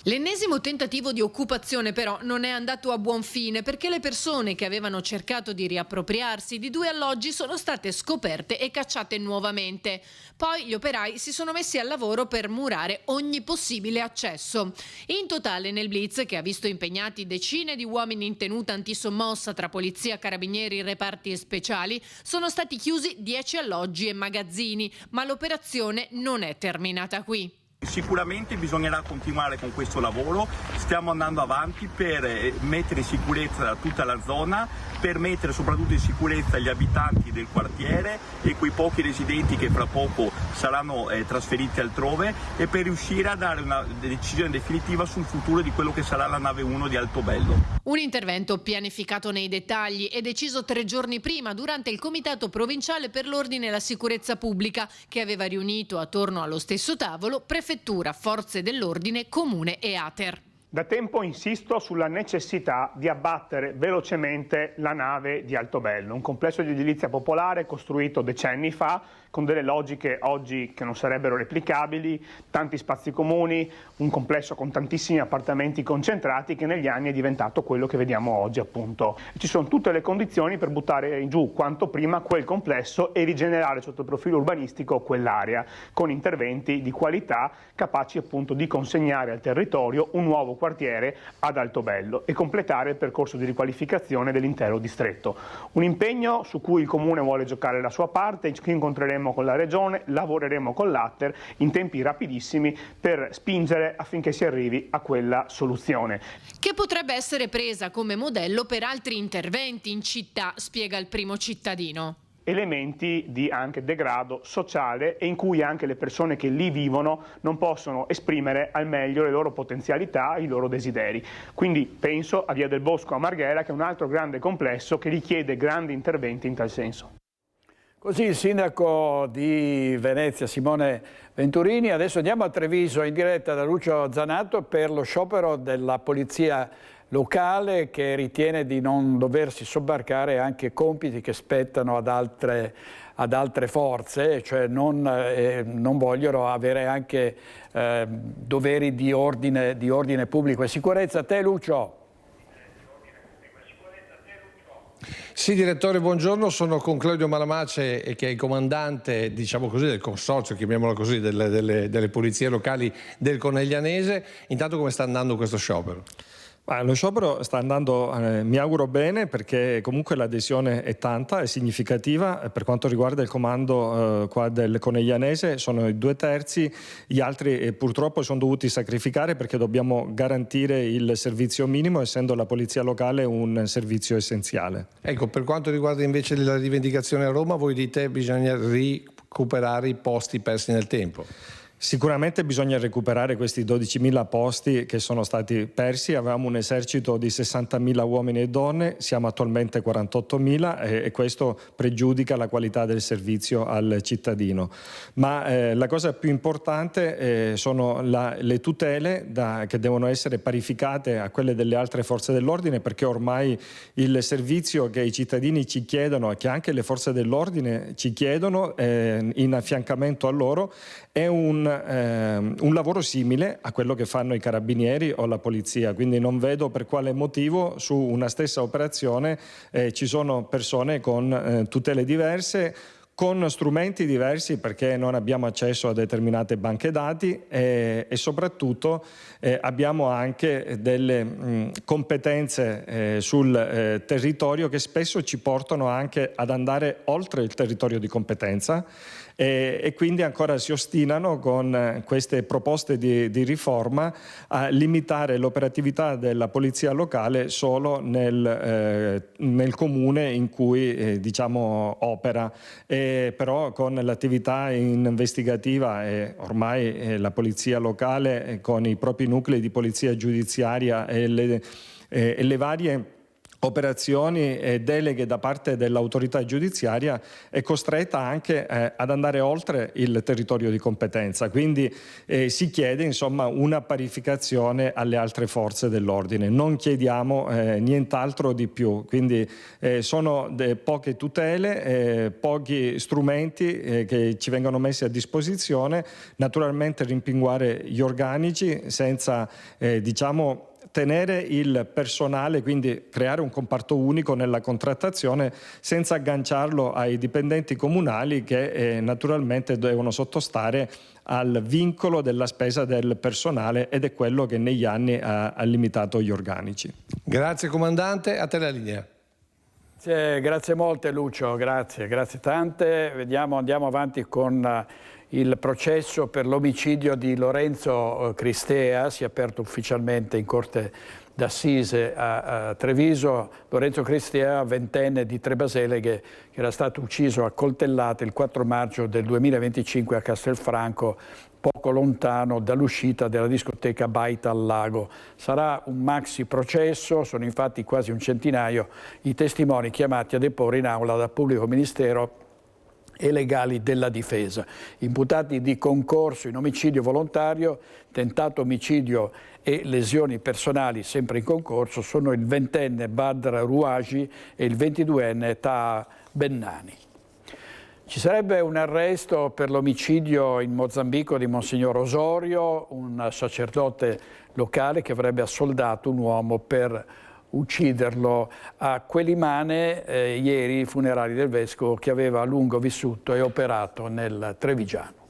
L'ennesimo tentativo di occupazione però non è andato a buon fine, perché le persone che avevano cercato di riappropriarsi di 2 alloggi sono state scoperte e cacciate nuovamente. Poi gli operai si sono messi al lavoro per murare ogni possibile accesso. In totale nel blitz, che ha visto impegnati decine di uomini in tenuta antisommossa tra polizia, carabinieri, reparti speciali, sono stati chiusi 10 alloggi e magazzini, ma l'operazione non è terminata qui. Sicuramente bisognerà continuare con questo lavoro, stiamo andando avanti per mettere in sicurezza tutta la zona, per mettere soprattutto in sicurezza gli abitanti del quartiere e quei pochi residenti che fra poco saranno trasferiti altrove e per riuscire a dare una decisione definitiva sul futuro di quello che sarà la nave 1 di Altobello. Un intervento pianificato nei dettagli e deciso 3 giorni prima durante il Comitato Provinciale per l'Ordine e la Sicurezza Pubblica, che aveva riunito attorno allo stesso tavolo Prefettura, Forze dell'Ordine, Comune e Ater. Da tempo insisto sulla necessità di abbattere velocemente la nave di Altobello, un complesso di edilizia popolare costruito decenni fa con delle logiche oggi che non sarebbero replicabili, tanti spazi comuni, un complesso con tantissimi appartamenti concentrati che negli anni è diventato quello che vediamo oggi appunto. Ci sono tutte le condizioni per buttare in giù quanto prima quel complesso e rigenerare sotto il profilo urbanistico quell'area con interventi di qualità capaci appunto di consegnare al territorio un nuovo quartiere ad Altobello e completare il percorso di riqualificazione dell'intero distretto. Un impegno su cui il Comune vuole giocare la sua parte, ci incontreremo con la Regione, lavoreremo con l'Ater in tempi rapidissimi per spingere affinché si arrivi a quella soluzione. Che potrebbe essere presa come modello per altri interventi in città, spiega il primo cittadino. Elementi di anche degrado sociale e in cui anche le persone che lì vivono non possono esprimere al meglio le loro potenzialità, i loro desideri. Quindi penso a Via del Bosco a Marghera, che è un altro grande complesso che richiede grandi interventi in tal senso. Così il sindaco di Venezia Simone Venturini. Adesso andiamo a Treviso in diretta da Lucio Zanato per lo sciopero della polizia locale, che ritiene di non doversi sobbarcare anche compiti che spettano ad altre forze, cioè non vogliono avere anche doveri di ordine pubblico e sicurezza. A te Lucio. Sì, direttore, buongiorno, sono con Claudio Malamace, che è il comandante, diciamo così, del consorzio, chiamiamolo così, delle polizie locali del Coneglianese. Intanto come sta andando questo sciopero? Lo sciopero sta andando, mi auguro bene, perché comunque l'adesione è tanta, è significativa. Per quanto riguarda il comando qua del Coneglianese sono i 2/3, gli altri purtroppo sono dovuti sacrificare perché dobbiamo garantire il servizio minimo, essendo la polizia locale un servizio essenziale. Ecco, per quanto riguarda invece la rivendicazione a Roma, voi dite che bisogna recuperare i posti persi nel tempo. Sicuramente bisogna recuperare questi 12.000 posti che sono stati persi. Avevamo un esercito di 60.000 uomini e donne, siamo attualmente 48.000 e questo pregiudica la qualità del servizio al cittadino. Ma la cosa più importante sono le tutele che devono essere parificate a quelle delle altre forze dell'ordine, perché ormai il servizio che i cittadini ci chiedono e che anche le forze dell'ordine ci chiedono in affiancamento a loro è un lavoro simile a quello che fanno i carabinieri o la polizia, quindi non vedo per quale motivo su una stessa operazione ci sono persone con tutele diverse, con strumenti diversi, perché non abbiamo accesso a determinate banche dati e soprattutto abbiamo anche delle competenze sul territorio che spesso ci portano anche ad andare oltre il territorio di competenza. E quindi ancora si ostinano con queste proposte di riforma a limitare l'operatività della polizia locale solo nel comune in cui opera, però con l'attività investigativa e ormai la polizia locale con i propri nuclei di polizia giudiziaria e le varie operazioni e deleghe da parte dell'autorità giudiziaria è costretta anche ad andare oltre il territorio di competenza, quindi si chiede insomma una parificazione alle altre forze dell'ordine, non chiediamo nient'altro di più, quindi sono poche tutele, pochi strumenti che ci vengono messi a disposizione, naturalmente rimpinguare gli organici senza tenere il personale, quindi creare un comparto unico nella contrattazione senza agganciarlo ai dipendenti comunali che naturalmente devono sottostare al vincolo della spesa del personale ed è quello che negli anni ha limitato gli organici. Grazie comandante, a te la linea. Grazie molte Lucio, grazie tante. Andiamo avanti con il processo per l'omicidio di Lorenzo Cristea. Si è aperto ufficialmente in Corte d'Assise a Treviso. Lorenzo Cristea, ventenne di Trebasele, che era stato ucciso a coltellate il 4 maggio del 2025 a Castelfranco, poco lontano dall'uscita della discoteca Baita al Lago. Sarà un maxi processo, sono infatti quasi un centinaio i testimoni chiamati a deporre in aula dal pubblico ministero e legali della difesa. Imputati di concorso in omicidio volontario, tentato omicidio e lesioni personali sempre in concorso sono il 20enne Badr Rouaji e il 22enne Taha Bennani. Ci sarebbe un arresto per l'omicidio in Mozambico di Monsignor Osorio, un sacerdote locale che avrebbe assoldato un uomo per ucciderlo. A Quelimane ieri i funerali del vescovo che aveva a lungo vissuto e operato nel Trevigiano.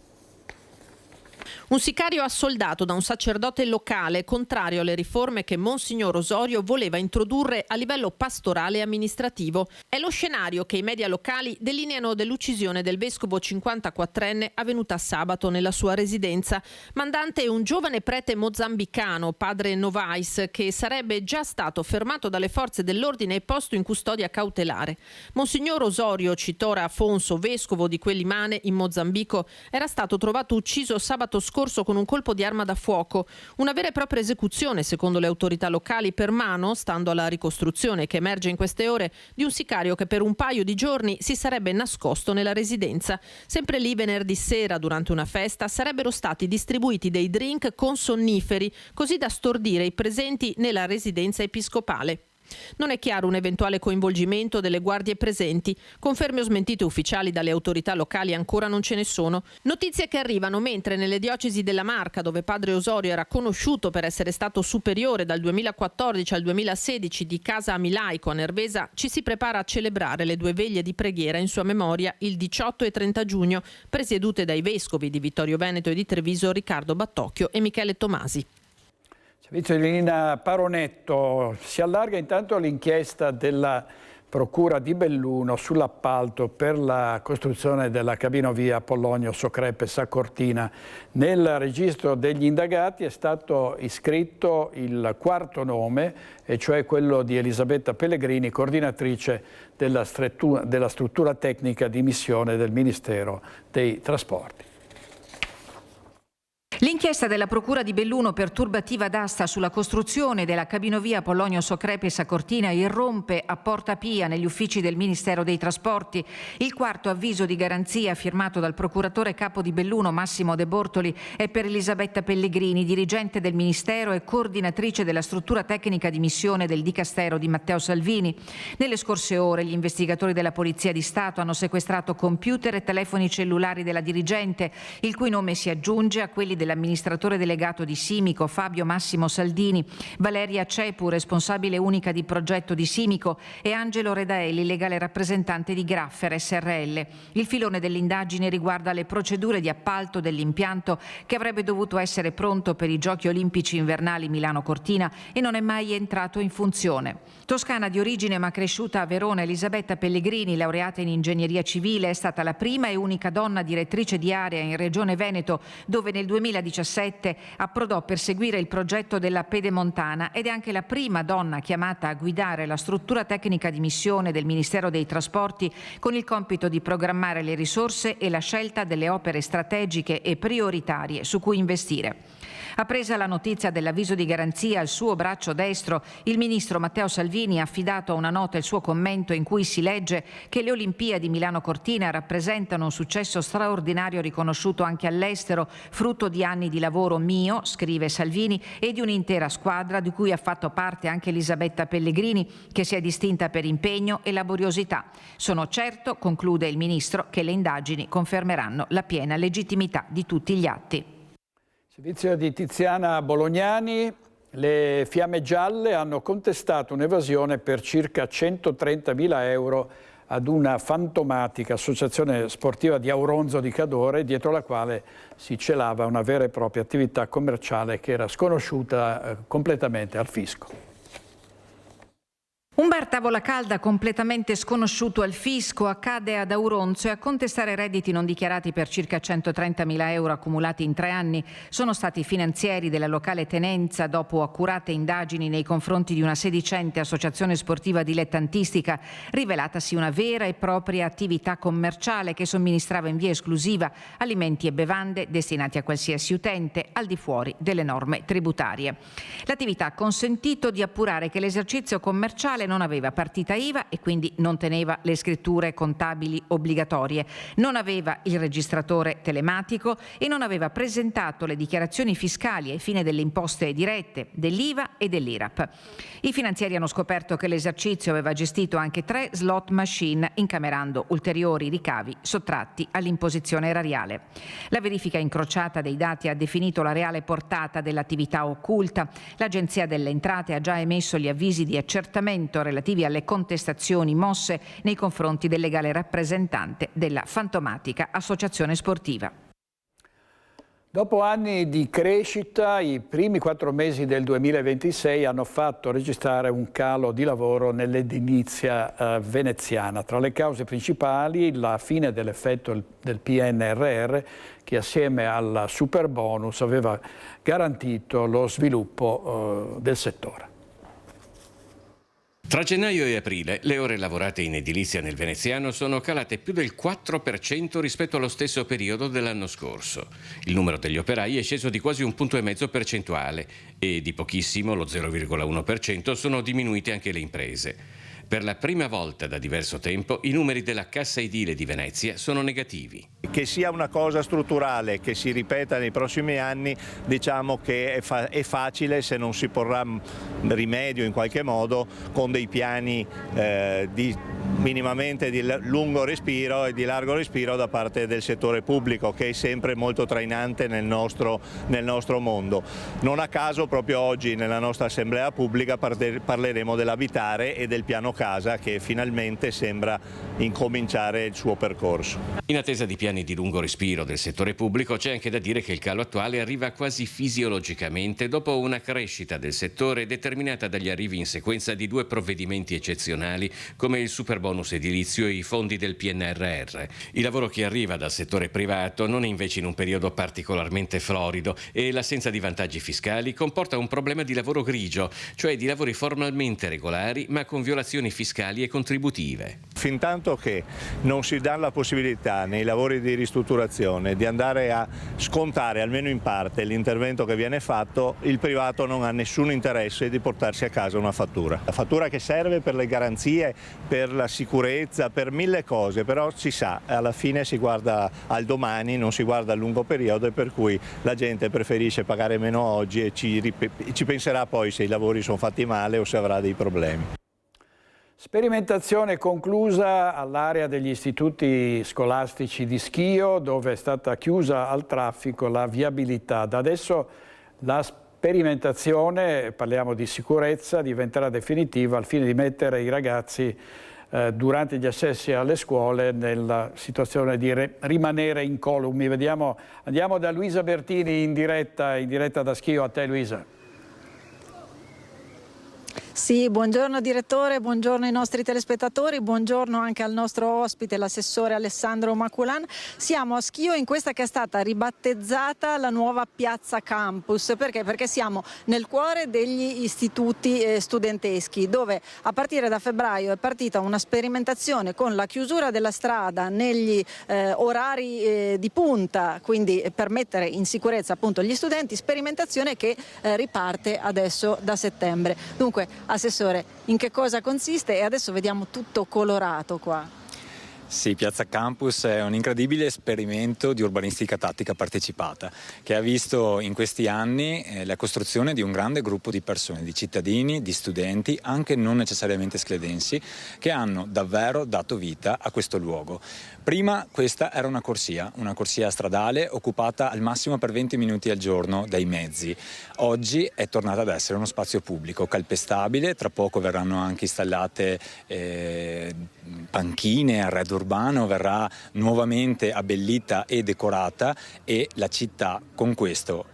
Un sicario assoldato da un sacerdote locale contrario alle riforme che Monsignor Osorio voleva introdurre a livello pastorale e amministrativo. È lo scenario che i media locali delineano dell'uccisione del vescovo 54enne avvenuta sabato nella sua residenza. Mandante è un giovane prete mozambicano, padre Novais, che sarebbe già stato fermato dalle forze dell'ordine e posto in custodia cautelare. Monsignor Osorio Citora Afonso, vescovo di Quelimane in Mozambico, era stato trovato ucciso sabato scorso con un colpo di arma da fuoco, una vera e propria esecuzione secondo le autorità locali per mano, stando alla ricostruzione che emerge in queste ore, di un sicario che per un paio di giorni si sarebbe nascosto nella residenza. Sempre lì venerdì sera durante una festa sarebbero stati distribuiti dei drink con sonniferi così da stordire i presenti nella residenza episcopale. Non è chiaro un eventuale coinvolgimento delle guardie presenti. Conferme o smentite ufficiali dalle autorità locali ancora non ce ne sono. Notizie che arrivano mentre nelle diocesi della Marca, dove padre Osorio era conosciuto per essere stato superiore dal 2014 al 2016 di Casa Amilaico a Nervesa, ci si prepara a celebrare le 2 veglie di preghiera in sua memoria il 18 e 30 giugno, presiedute dai vescovi di Vittorio Veneto e di Treviso Riccardo Battocchio e Michele Tomasi. Servizio di Lina Paronetto, si allarga intanto l'inchiesta della Procura di Belluno sull'appalto per la costruzione della cabinovia Pollonio-Socrepe-Sa Cortina. Nel registro degli indagati è stato iscritto il 4º nome, e cioè quello di Elisabetta Pellegrini, coordinatrice della struttura tecnica di missione del Ministero dei Trasporti. L'inchiesta della Procura di Belluno per turbativa d'asta sulla costruzione della cabinovia Pollonio-Socrepe-Sa Cortina irrompe a Porta Pia negli uffici del Ministero dei Trasporti. Il 4º avviso di garanzia firmato dal procuratore capo di Belluno Massimo De Bortoli è per Elisabetta Pellegrini, dirigente del Ministero e coordinatrice della struttura tecnica di missione del Dicastero di Matteo Salvini. Nelle scorse ore gli investigatori della Polizia di Stato hanno sequestrato computer e telefoni cellulari della dirigente, il cui nome si aggiunge a quelli dell'amministratore delegato di Simico Fabio Massimo Saldini, Valeria Cepu, responsabile unica di progetto di Simico, e Angelo Redaelli, legale rappresentante di Graffer SRL. Il filone dell'indagine riguarda le procedure di appalto dell'impianto che avrebbe dovuto essere pronto per i Giochi Olimpici Invernali Milano-Cortina e non è mai entrato in funzione. Toscana di origine ma cresciuta a Verona, Elisabetta Pellegrini, laureata in ingegneria civile, è stata la prima e unica donna direttrice di area in Regione Veneto, dove nel 2017 approdò per seguire il progetto della Pedemontana, ed è anche la prima donna chiamata a guidare la struttura tecnica di missione del Ministero dei Trasporti con il compito di programmare le risorse e la scelta delle opere strategiche e prioritarie su cui investire. Appresa la notizia dell'avviso di garanzia al suo braccio destro, il ministro Matteo Salvini ha affidato a una nota il suo commento in cui si legge che le Olimpiadi Milano-Cortina rappresentano un successo straordinario riconosciuto anche all'estero, frutto di anni di lavoro mio, scrive Salvini, e di un'intera squadra di cui ha fatto parte anche Elisabetta Pellegrini, che si è distinta per impegno e laboriosità. Sono certo, conclude il ministro, che le indagini confermeranno la piena legittimità di tutti gli atti. Servizio di Tiziana Bolognani, le Fiamme Gialle hanno contestato un'evasione per circa 130.000 euro ad una fantomatica associazione sportiva di Auronzo di Cadore, dietro la quale si celava una vera e propria attività commerciale che era sconosciuta completamente al fisco. Un bar tavola calda completamente sconosciuto al fisco accade ad Auronzo, e a contestare redditi non dichiarati per circa 130.000 euro accumulati in 3 anni sono stati i finanzieri della locale tenenza, dopo accurate indagini nei confronti di una sedicente associazione sportiva dilettantistica, rivelatasi una vera e propria attività commerciale che somministrava in via esclusiva alimenti e bevande destinati a qualsiasi utente al di fuori delle norme tributarie. L'attività ha consentito di appurare che l'esercizio commerciale non aveva partita IVA e quindi non teneva le scritture contabili obbligatorie, non aveva il registratore telematico e non aveva presentato le dichiarazioni fiscali ai fini delle imposte dirette, dell'IVA e dell'IRAP. I finanzieri hanno scoperto che l'esercizio aveva gestito anche 3 slot machine, incamerando ulteriori ricavi sottratti all'imposizione erariale. La verifica incrociata dei dati ha definito la reale portata dell'attività occulta. L'Agenzia delle Entrate ha già emesso gli avvisi di accertamento relativi alle contestazioni mosse nei confronti del legale rappresentante della fantomatica associazione sportiva. Dopo anni di crescita, i primi 4 mesi del 2026 hanno fatto registrare un calo di lavoro nell'edilizia veneziana. Tra le cause principali la fine dell'effetto del PNRR, che assieme al superbonus aveva garantito lo sviluppo del settore. Tra gennaio e aprile le ore lavorate in edilizia nel veneziano sono calate più del 4% rispetto allo stesso periodo dell'anno scorso. Il numero degli operai è sceso di quasi 1,5 punti percentuale e di pochissimo, lo 0,1%, sono diminuite anche le imprese. Per la prima volta da diverso tempo i numeri della Cassa Edile di Venezia sono negativi. Che sia una cosa strutturale che si ripeta nei prossimi anni, diciamo che è facile se non si porrà rimedio in qualche modo con dei piani minimamente di lungo respiro e di largo respiro da parte del settore pubblico, che è sempre molto trainante nel nostro mondo. Non a caso proprio oggi nella nostra assemblea pubblica parleremo dell'abitare e del piano casa, che finalmente sembra incominciare il suo percorso. In attesa di piani di lungo respiro del settore pubblico, c'è anche da dire che il calo attuale arriva quasi fisiologicamente dopo una crescita del settore determinata dagli arrivi in sequenza di 2 provvedimenti eccezionali come il superbonus edilizio e i fondi del PNRR. Il lavoro che arriva dal settore privato non è invece in un periodo particolarmente florido e l'assenza di vantaggi fiscali comporta un problema di lavoro grigio, cioè di lavori formalmente regolari ma con violazioni fiscali e contributive. Fintanto che non si dà la possibilità nei lavori di ristrutturazione di andare a scontare almeno in parte l'intervento che viene fatto, il privato non ha nessun interesse di portarsi a casa una fattura. La fattura che serve per le garanzie, per la sicurezza, per 1000 cose, però si sa, alla fine si guarda al domani, non si guarda al lungo periodo, e per cui la gente preferisce pagare meno oggi e ci penserà poi se i lavori sono fatti male o se avrà dei problemi. Sperimentazione conclusa all'area degli istituti scolastici di Schio, dove è stata chiusa al traffico la viabilità. Da adesso la sperimentazione, parliamo di sicurezza, diventerà definitiva al fine di mettere i ragazzi durante gli accessi alle scuole nella situazione di rimanere incolumi. Andiamo da Luisa Bertini in diretta da Schio. A te, Luisa. Sì, buongiorno direttore, buongiorno ai nostri telespettatori, buongiorno anche al nostro ospite, l'assessore Alessandro Maculan. Siamo a Schio in questa che è stata ribattezzata la nuova Piazza Campus. Perché? Perché siamo nel cuore degli istituti studenteschi, dove a partire da febbraio è partita una sperimentazione con la chiusura della strada negli orari di punta, quindi per mettere in sicurezza appunto gli studenti, sperimentazione che riparte adesso da settembre. Dunque, assessore, in che cosa consiste? E adesso vediamo tutto colorato qua. Sì, Piazza Campus è un incredibile esperimento di urbanistica tattica partecipata che ha visto in questi anni la costruzione di un grande gruppo di persone, di cittadini, di studenti, anche non necessariamente scledensi, che hanno davvero dato vita a questo luogo. Prima questa era una corsia stradale occupata al massimo per 20 minuti al giorno dai mezzi. Oggi è tornata ad essere uno spazio pubblico calpestabile, tra poco verranno anche installate panchine, arredo urbano, verrà nuovamente abbellita e decorata, e la città con questa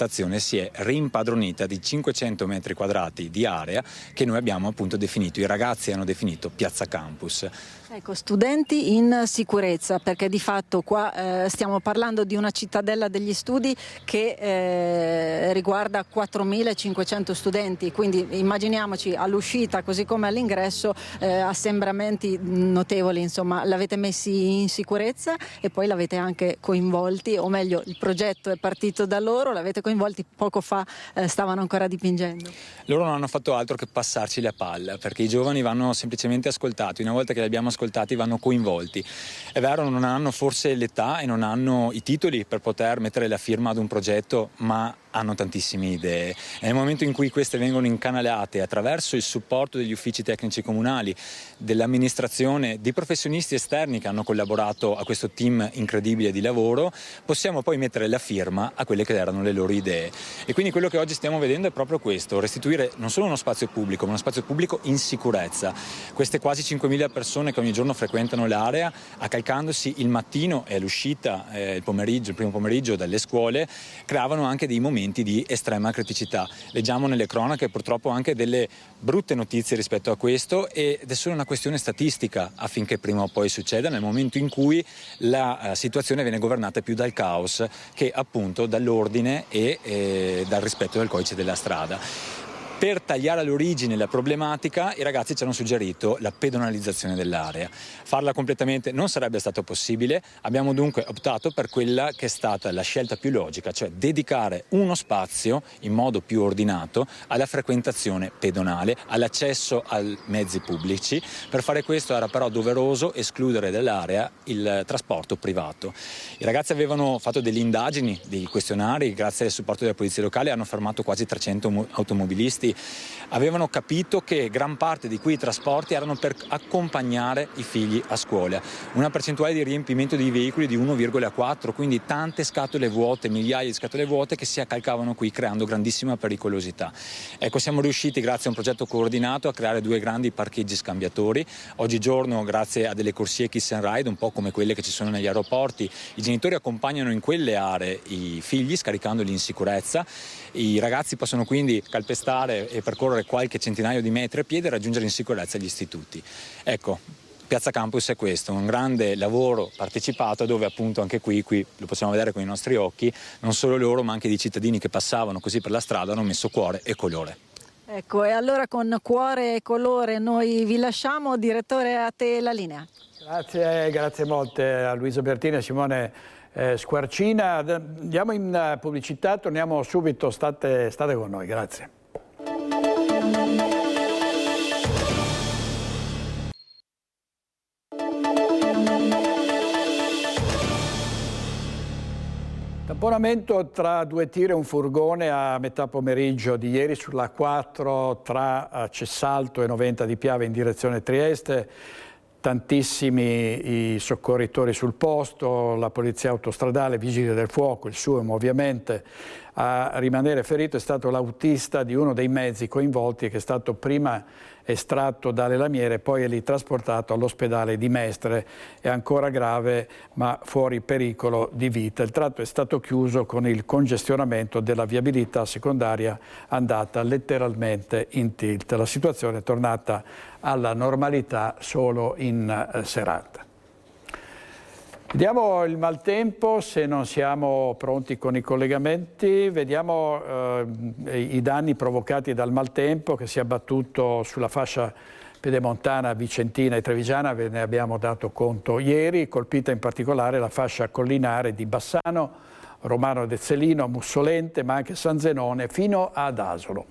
azione si è rimpadronita di 500 metri quadrati di area che noi abbiamo appunto definito, i ragazzi hanno definito Piazza Campus. Ecco, studenti in sicurezza, perché di fatto qua stiamo parlando di una cittadella degli studi che riguarda 4.500 studenti, quindi immaginiamoci all'uscita così come all'ingresso assembramenti notevoli, insomma l'avete messi in sicurezza e poi l'avete anche coinvolti, o meglio il progetto è partito da loro, l'avete coinvolti, poco fa stavano ancora dipingendo. Loro non hanno fatto altro che passarci la palla, perché i giovani vanno semplicemente ascoltati, una volta che li abbiamo ascoltati vanno coinvolti. È vero, non hanno forse l'età e non hanno i titoli per poter mettere la firma ad un progetto, ma hanno tantissime idee e nel momento in cui queste vengono incanalate attraverso il supporto degli uffici tecnici comunali, dell'amministrazione, di professionisti esterni che hanno collaborato a questo team incredibile di lavoro, possiamo poi mettere la firma a quelle che erano le loro idee. E quindi quello che oggi stiamo vedendo è proprio questo, restituire non solo uno spazio pubblico, ma uno spazio pubblico in sicurezza. Queste quasi 5.000 persone che ogni giorno frequentano l'area, accalcandosi il mattino e all'uscita il primo pomeriggio dalle scuole, creavano anche dei momenti di estrema criticità. Leggiamo nelle cronache purtroppo anche delle brutte notizie rispetto a questo, ed è solo una questione statistica affinché prima o poi succeda, nel momento in cui la situazione viene governata più dal caos che appunto dall'ordine e dal rispetto del codice della strada. Per tagliare all'origine la problematica, i ragazzi ci hanno suggerito la pedonalizzazione dell'area. Farla completamente non sarebbe stato possibile, abbiamo dunque optato per quella che è stata la scelta più logica, cioè dedicare uno spazio in modo più ordinato alla frequentazione pedonale, all'accesso ai mezzi pubblici. Per fare questo era però doveroso escludere dall'area il trasporto privato. I ragazzi avevano fatto delle indagini, dei questionari, grazie al supporto della polizia locale hanno fermato quasi 300 automobilisti. Avevano capito che gran parte di quei trasporti erano per accompagnare i figli a scuola. Una percentuale di riempimento dei veicoli di 1,4, quindi tante scatole vuote, migliaia di scatole vuote che si accalcavano qui creando grandissima pericolosità. Ecco, siamo riusciti grazie a un progetto coordinato a creare 2 grandi parcheggi scambiatori. Oggigiorno, grazie a delle corsie kiss and ride, un po' come quelle che ci sono negli aeroporti, i genitori accompagnano in quelle aree i figli scaricandoli in sicurezza. I ragazzi possono quindi calpestare e percorrere qualche centinaio di metri a piedi e raggiungere in sicurezza gli istituti. Ecco, Piazza Campus è questo, un grande lavoro partecipato dove appunto anche qui lo possiamo vedere con i nostri occhi, non solo loro ma anche dei cittadini che passavano così per la strada hanno messo cuore e colore. Ecco, e allora con cuore e colore noi vi lasciamo. Direttore, a te la linea. Grazie molte a Luisa Bertini e Simone Squarcina. Andiamo in pubblicità, torniamo subito, state con noi, grazie. Tamponamento tra 2 tiri e un furgone a metà pomeriggio di ieri sulla 4 tra Cessalto e Noventa di Piave in direzione Trieste. Tantissimi i soccorritori sul posto, la polizia autostradale, vigili del fuoco, il SUEM ovviamente. A rimanere ferito è stato l'autista di uno dei mezzi coinvolti che è stato prima estratto dalle lamiere e poi è lì trasportato all'ospedale di Mestre. È ancora grave ma fuori pericolo di vita. Il tratto è stato chiuso con il congestionamento della viabilità secondaria andata letteralmente in tilt. La situazione è tornata alla normalità solo in serata. Vediamo il maltempo, se non siamo pronti con i collegamenti. Vediamo i danni provocati dal maltempo che si è abbattuto sulla fascia pedemontana vicentina e trevigiana, ve ne abbiamo dato conto ieri, colpita in particolare la fascia collinare di Bassano, Romano d'Ezzelino, Mussolente, ma anche San Zenone fino ad Asolo.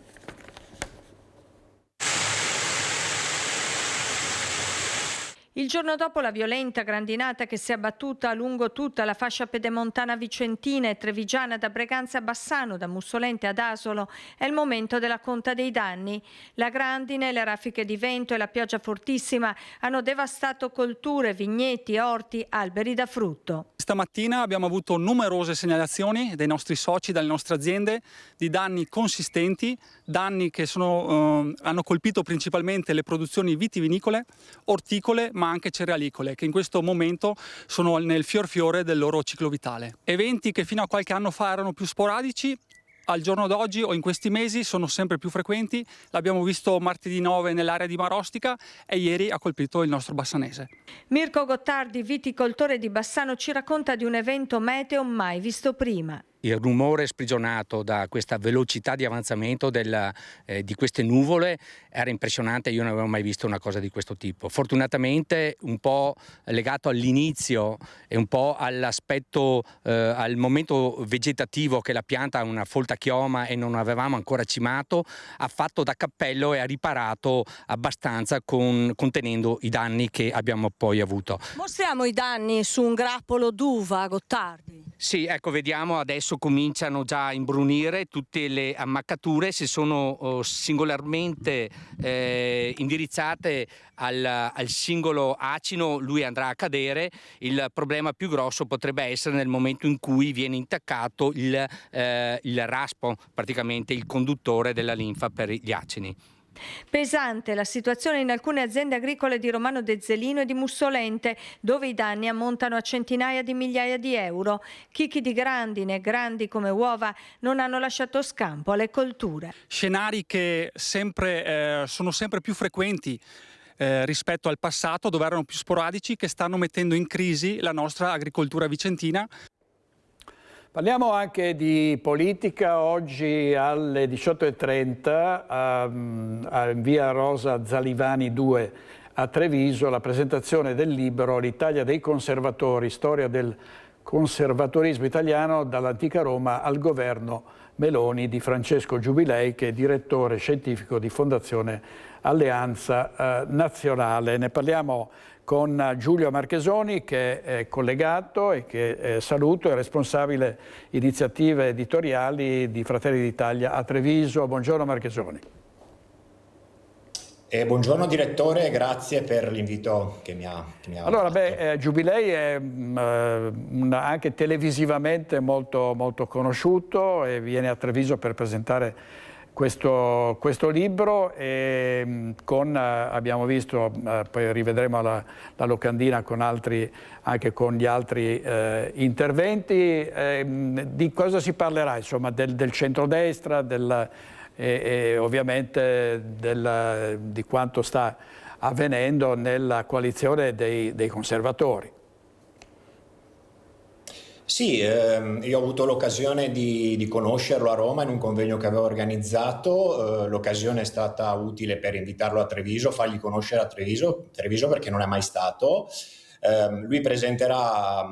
Il giorno dopo la violenta grandinata che si è abbattuta lungo tutta la fascia pedemontana vicentina e trevigiana da Breganze a Bassano, da Mussolente ad Asolo, è il momento della conta dei danni. La grandine, le raffiche di vento e la pioggia fortissima hanno devastato colture, vigneti, orti, alberi da frutto. Stamattina abbiamo avuto numerose segnalazioni dei nostri soci, dalle nostre aziende, di danni consistenti, danni che hanno colpito principalmente le produzioni vitivinicole, orticole, ma anche cerealicole, che in questo momento sono nel fiore del loro ciclo vitale. Eventi che fino a qualche anno fa erano più sporadici, al giorno d'oggi o in questi mesi sono sempre più frequenti. L'abbiamo visto martedì 9 nell'area di Marostica e ieri ha colpito il nostro bassanese. Mirko Gottardi, viticoltore di Bassano, ci racconta di un evento meteo mai visto prima. Il rumore sprigionato da questa velocità di avanzamento di queste nuvole era impressionante, io non avevo mai visto una cosa di questo tipo. Fortunatamente un po' legato all'inizio e un po' all'aspetto, al momento vegetativo che la pianta ha una folta chioma e non avevamo ancora cimato, ha fatto da cappello e ha riparato abbastanza contenendo i danni che abbiamo poi avuto. Mostriamo i danni su un grappolo d'uva, Gottardi. Sì, ecco, vediamo adesso cominciano già a imbrunire tutte le ammaccature, se sono singolarmente indirizzate al singolo acino lui andrà a cadere. Il problema più grosso potrebbe essere nel momento in cui viene intaccato il raspo, praticamente il conduttore della linfa per gli acini. Pesante la situazione in alcune aziende agricole di Romano d'Ezzelino e di Mussolente, dove i danni ammontano a centinaia di migliaia di euro. Chicchi di grandine, grandi come uova, non hanno lasciato scampo alle colture. Scenari che sono sempre più frequenti rispetto al passato, dove erano più sporadici, che stanno mettendo in crisi la nostra agricoltura vicentina. Parliamo anche di politica. Oggi alle 18:30 in via Rosa Zalivani 2 a Treviso la presentazione del libro L'Italia dei conservatori, storia del conservatorismo italiano dall'antica Roma al governo Meloni di Francesco Giubilei, che è direttore scientifico di Fondazione Alleanza Nazionale. Ne parliamo con Giulio Marchesoni, che è collegato e che saluto, è responsabile iniziative editoriali di Fratelli d'Italia a Treviso. Buongiorno Marchesoni. Buongiorno direttore, grazie per l'invito che mi ha Allora, Giubilei è anche televisivamente molto, molto conosciuto e viene a Treviso per presentare questo libro e abbiamo visto, poi rivedremo la locandina con anche con gli altri interventi. Di cosa si parlerà? Insomma, del centrodestra, e ovviamente di quanto sta avvenendo nella coalizione dei conservatori. Sì, io ho avuto l'occasione di conoscerlo a Roma in un convegno che avevo organizzato. L'occasione è stata utile per invitarlo a Treviso, fargli conoscere a Treviso perché non è mai stato. Lui presenterà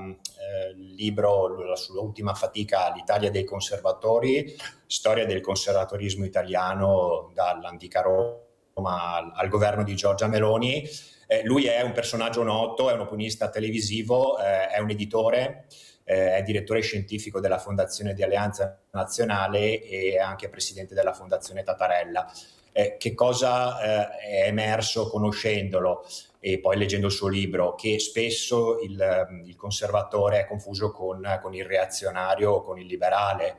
il libro, la sua ultima fatica, L'Italia dei conservatori, storia del conservatorismo italiano dall'antica Roma al governo di Giorgia Meloni. Lui è un personaggio noto, è un opinionista televisivo, è un editore, è direttore scientifico della Fondazione di Alleanza Nazionale e è anche presidente della Fondazione Tatarella. Che cosa è emerso conoscendolo e poi leggendo il suo libro? Che spesso il conservatore è confuso con il reazionario o con il liberale.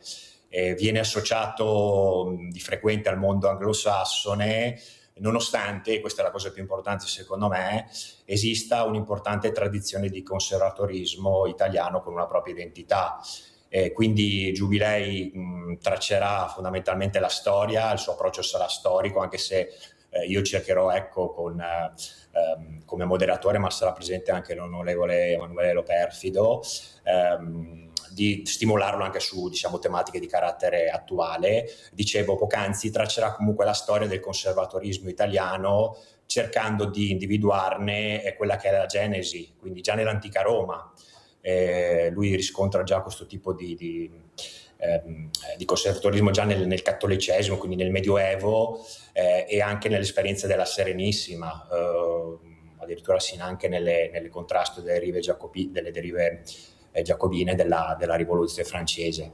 Viene associato di frequente al mondo anglosassone, nonostante, questa è la cosa più importante secondo me, esista un'importante tradizione di conservatorismo italiano con una propria identità. Quindi Giubilei traccerà fondamentalmente la storia, il suo approccio sarà storico, anche se io cercherò, come moderatore, ma sarà presente anche l'onorevole Emanuele Loperfido, di stimolarlo anche su tematiche di carattere attuale. Dicevo poc'anzi, traccerà comunque la storia del conservatorismo italiano, cercando di individuarne quella che è la genesi, quindi già nell'antica Roma. Lui riscontra già questo tipo di conservatorismo già nel cattolicesimo, quindi nel Medioevo, e anche nell'esperienza della Serenissima, addirittura sino anche nelle contrasto delle derive giacobine della rivoluzione francese.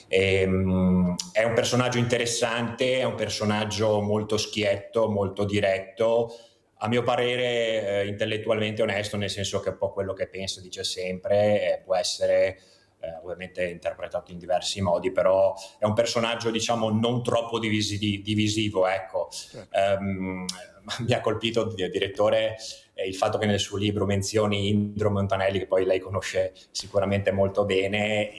È un personaggio interessante, è un personaggio molto schietto, molto diretto, a mio parere intellettualmente onesto, nel senso che un po' quello che pensa dice sempre, può essere ovviamente interpretato in diversi modi, però è un personaggio non troppo divisivo, ecco. Mi ha colpito, direttore, il fatto che nel suo libro menzioni Indro Montanelli, che poi lei conosce sicuramente molto bene,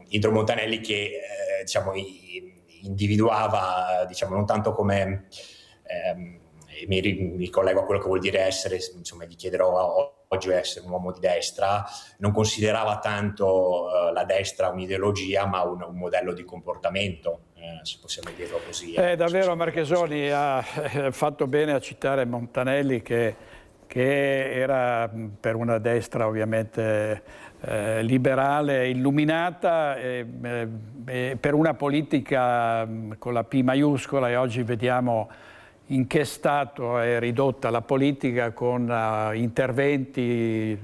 Indro Montanelli che individuava non tanto come mi collego a quello che vuol dire essere, gli chiederò oggi essere un uomo di destra, non considerava tanto la destra un'ideologia ma un modello di comportamento, se possiamo dirlo così. Davvero Marchesoni ha fatto bene a citare Montanelli che era per una destra ovviamente liberale, illuminata, per una politica con la P maiuscola, e oggi vediamo in che stato è ridotta la politica con interventi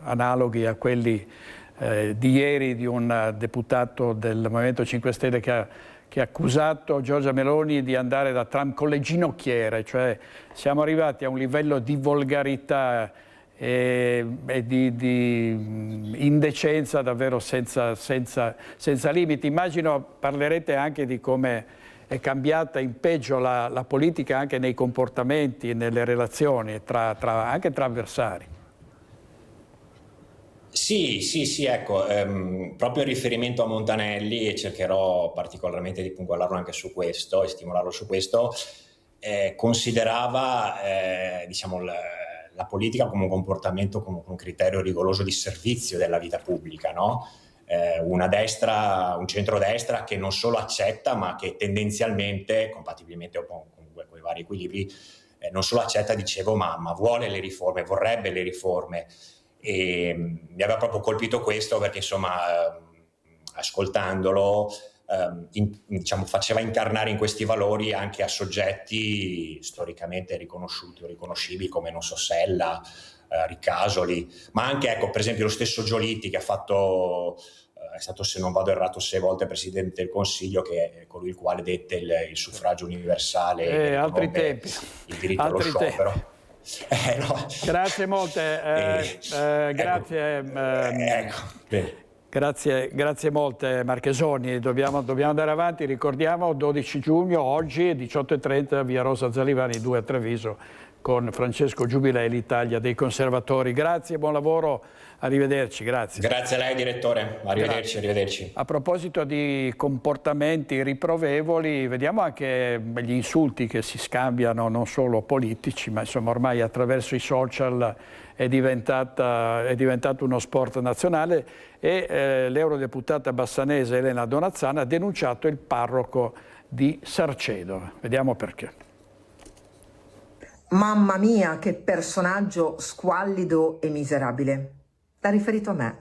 analoghi a quelli di ieri di un deputato del Movimento 5 Stelle che ha accusato Giorgia Meloni di andare da Trump con le ginocchiere, cioè siamo arrivati a un livello di volgarità e di indecenza davvero senza limiti. Immagino parlerete anche di come è cambiata in peggio la politica anche nei comportamenti, nelle relazioni, anche tra avversari. Sì, ecco, proprio in riferimento a Montanelli, e cercherò particolarmente di puntualarlo anche su questo e stimolarlo su questo, considerava la politica come un comportamento, come un criterio rigoroso di servizio della vita pubblica, no? Un centrodestra che non solo accetta, ma che tendenzialmente, compatibilmente con i vari equilibri, non solo accetta, dicevo, ma vuole le riforme, vorrebbe le riforme. E mi aveva proprio colpito questo perché, insomma, ascoltandolo, diciamo, faceva incarnare in questi valori anche a soggetti storicamente riconosciuti o riconoscibili come, non so, Sella, Ricasoli, ma anche, ecco, per esempio lo stesso Giolitti, che è stato, se non vado errato, 6 volte Presidente del Consiglio, che è colui il quale dette il suffragio universale, altri tempi, il diritto allo sciopero. No. Grazie molte, grazie molte Marchesoni. Dobbiamo andare avanti. Ricordiamo 12 giugno, oggi 18:30, via Rosa Zalivani 2 a Treviso, con Francesco Giubilei, l'Italia dei Conservatori. Grazie, buon lavoro, arrivederci. Grazie. Grazie a lei, direttore, arrivederci. A proposito di comportamenti riprovevoli, vediamo anche gli insulti che si scambiano, non solo politici, ma insomma ormai attraverso i social è diventato uno sport nazionale, e l'eurodeputata bassanese Elena Donazzan ha denunciato il parroco di Sarcedo. Vediamo perché. Mamma mia, che personaggio squallido e miserabile. L'ha riferito a me.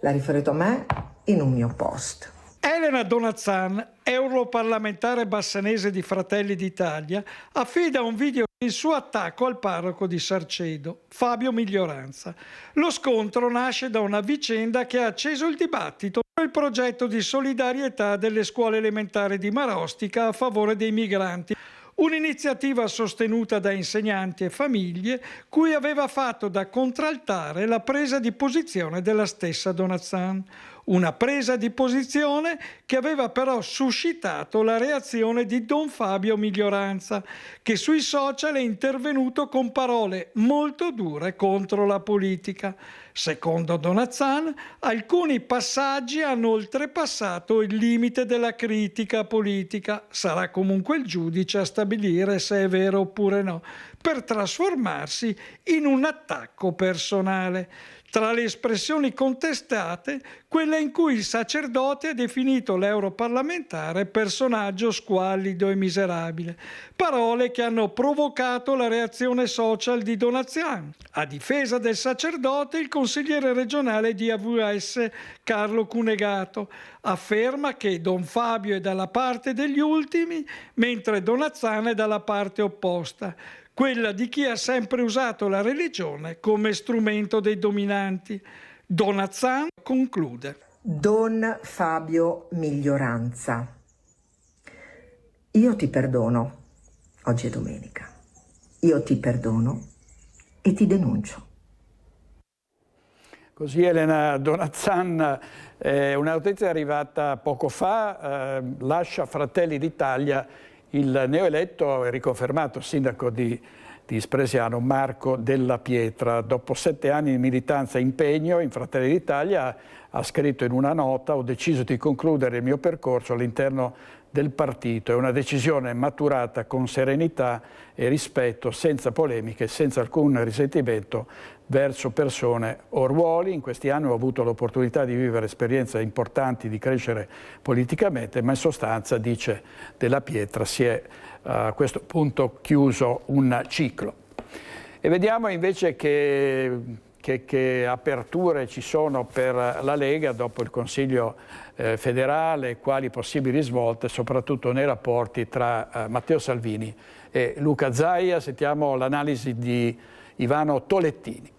L'ha riferito a me in un mio post. Elena Donazzan, europarlamentare bassanese di Fratelli d'Italia, affida un video il suo attacco al parroco di Sarcedo, Fabio Miglioranza. Lo scontro nasce da una vicenda che ha acceso il dibattito sul progetto di solidarietà delle scuole elementari di Marostica a favore dei migranti. Un'iniziativa sostenuta da insegnanti e famiglie, cui aveva fatto da contraltare la presa di posizione della stessa Donazzan. Una presa di posizione che aveva però suscitato la reazione di Don Fabio Miglioranza, che sui social è intervenuto con parole molto dure contro la politica. Secondo Donazzan, alcuni passaggi hanno oltrepassato il limite della critica politica. Sarà comunque il giudice a stabilire se è vero oppure no, per trasformarsi in un attacco personale. Tra le espressioni contestate, quella in cui il sacerdote ha definito l'europarlamentare personaggio squallido e miserabile. Parole che hanno provocato la reazione social di Donazzan. A difesa del sacerdote, il consigliere regionale di AVS, Carlo Cunegato, afferma che Don Fabio è dalla parte degli ultimi, mentre Donazzan è dalla parte opposta, quella di chi ha sempre usato la religione come strumento dei dominanti. Donazzan conclude. Don Fabio Miglioranza, io ti perdono, oggi è domenica, io ti perdono e ti denuncio. Così Elena Donazzan, una notizia arrivata poco fa, lascia Fratelli d'Italia il neoeletto e riconfermato sindaco di Spresiano Marco Della Pietra. Dopo 7 anni di militanza e impegno in Fratelli d'Italia ha scritto in una nota: ho deciso di concludere il mio percorso all'interno del partito. È una decisione maturata con serenità e rispetto, senza polemiche, senza alcun risentimento verso persone o ruoli. In questi anni ho avuto l'opportunità di vivere esperienze importanti, di crescere politicamente, ma in sostanza, dice Della Pietra, si è a questo punto chiuso un ciclo. E vediamo invece che aperture ci sono per la Lega dopo il Consiglio federale, quali possibili svolte, soprattutto nei rapporti tra Matteo Salvini e Luca Zaia. Sentiamo l'analisi di Ivano Tolettini.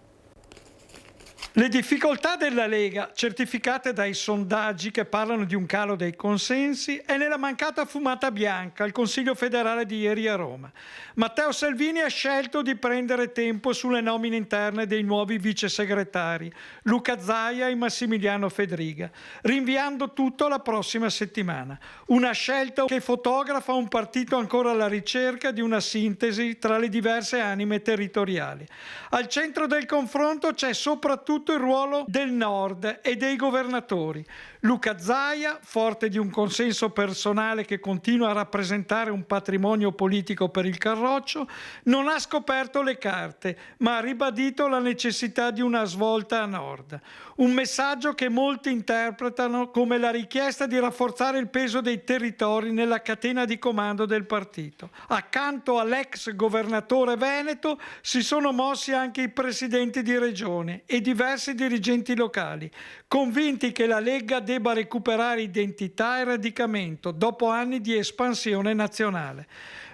Le difficoltà della Lega, certificate dai sondaggi che parlano di un calo dei consensi, è nella mancata fumata bianca al Consiglio federale di ieri a Roma. Matteo Salvini ha scelto di prendere tempo sulle nomine interne dei nuovi vice segretari, Luca Zaia e Massimiliano Fedriga, rinviando tutto alla prossima settimana. Una scelta che fotografa un partito ancora alla ricerca di una sintesi tra le diverse anime territoriali. Al centro del confronto c'è soprattutto soprattutto il ruolo del Nord e dei governatori. Luca Zaia, forte di un consenso personale che continua a rappresentare un patrimonio politico per il Carroccio, non ha scoperto le carte, ma ha ribadito la necessità di una svolta a Nord. Un messaggio che molti interpretano come la richiesta di rafforzare il peso dei territori nella catena di comando del partito. Accanto all'ex governatore veneto si sono mossi anche i presidenti di regione e diversi dirigenti locali, convinti che la Lega debba recuperare identità e radicamento dopo anni di espansione nazionale.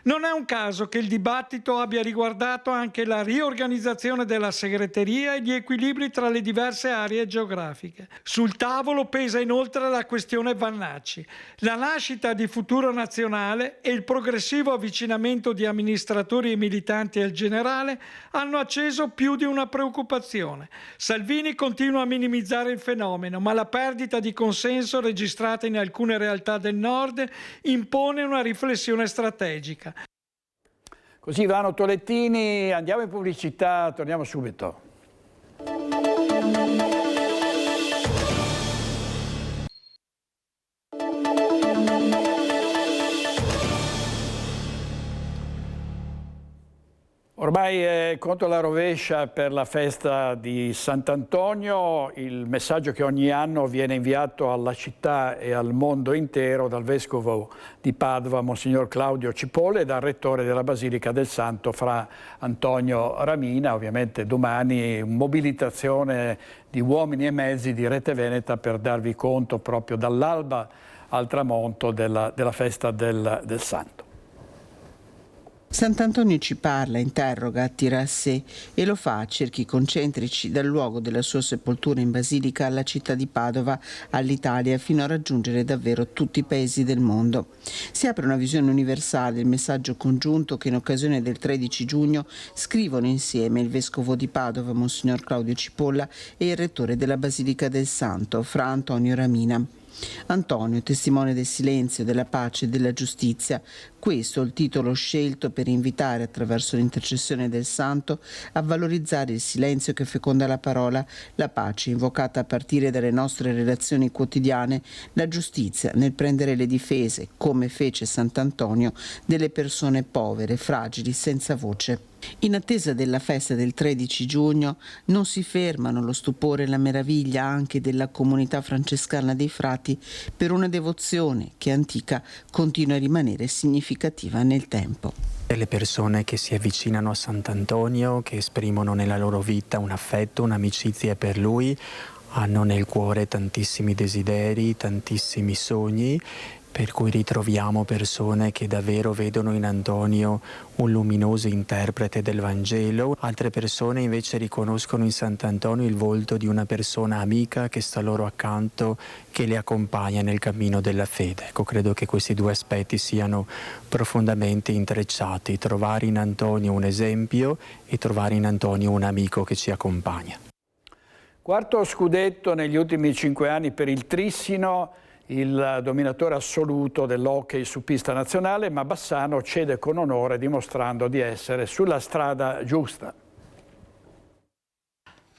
Non è un caso che il dibattito abbia riguardato anche la riorganizzazione della segreteria e gli equilibri tra le diverse aree geografiche. Sul tavolo pesa inoltre la questione Vannacci. La nascita di Futuro Nazionale e il progressivo avvicinamento di amministratori e militanti al generale hanno acceso più di una preoccupazione. Salvini continua a minimizzare il fenomeno, ma la perdita di consenso registrata in alcune realtà del Nord impone una riflessione strategica. Così Ivano Tolettini, andiamo in pubblicità, torniamo subito. Ormai è contro la rovescia per la festa di Sant'Antonio, il messaggio che ogni anno viene inviato alla città e al mondo intero dal vescovo di Padova, Monsignor Claudio Cipolla, e dal rettore della Basilica del Santo, Fra Antonio Ramina. Ovviamente domani mobilitazione di uomini e mezzi di Rete Veneta per darvi conto proprio dall'alba al tramonto della festa del Santo. Sant'Antonio ci parla, interroga, attira a sé e lo fa a cerchi concentrici dal luogo della sua sepoltura in Basilica alla città di Padova, all'Italia, fino a raggiungere davvero tutti i paesi del mondo. Si apre una visione universale, il messaggio congiunto che in occasione del 13 giugno scrivono insieme il vescovo di Padova, Monsignor Claudio Cipolla, e il rettore della Basilica del Santo, Fra Antonio Ramina. Antonio, testimone del silenzio, della pace e della giustizia. Questo è il titolo scelto per invitare, attraverso l'intercessione del Santo, a valorizzare il silenzio che feconda la parola, la pace invocata a partire dalle nostre relazioni quotidiane, la giustizia nel prendere le difese, come fece Sant'Antonio, delle persone povere, fragili, senza voce. In attesa della festa del 13 giugno non si fermano lo stupore e la meraviglia anche della comunità francescana dei frati per una devozione che antica continua a rimanere significativa nel tempo. Le persone che si avvicinano a Sant'Antonio, che esprimono nella loro vita un affetto, un'amicizia per lui, hanno nel cuore tantissimi desideri, tantissimi sogni, per cui ritroviamo persone che davvero vedono in Antonio un luminoso interprete del Vangelo. Altre persone invece riconoscono in Sant'Antonio il volto di una persona amica che sta loro accanto, che le accompagna nel cammino della fede. Ecco, credo che questi due aspetti siano profondamente intrecciati: trovare in Antonio un esempio e trovare in Antonio un amico che ci accompagna. Quarto scudetto negli ultimi 5 anni per il Trissino, il dominatore assoluto dell'hockey su pista nazionale, ma Bassano cede con onore dimostrando di essere sulla strada giusta.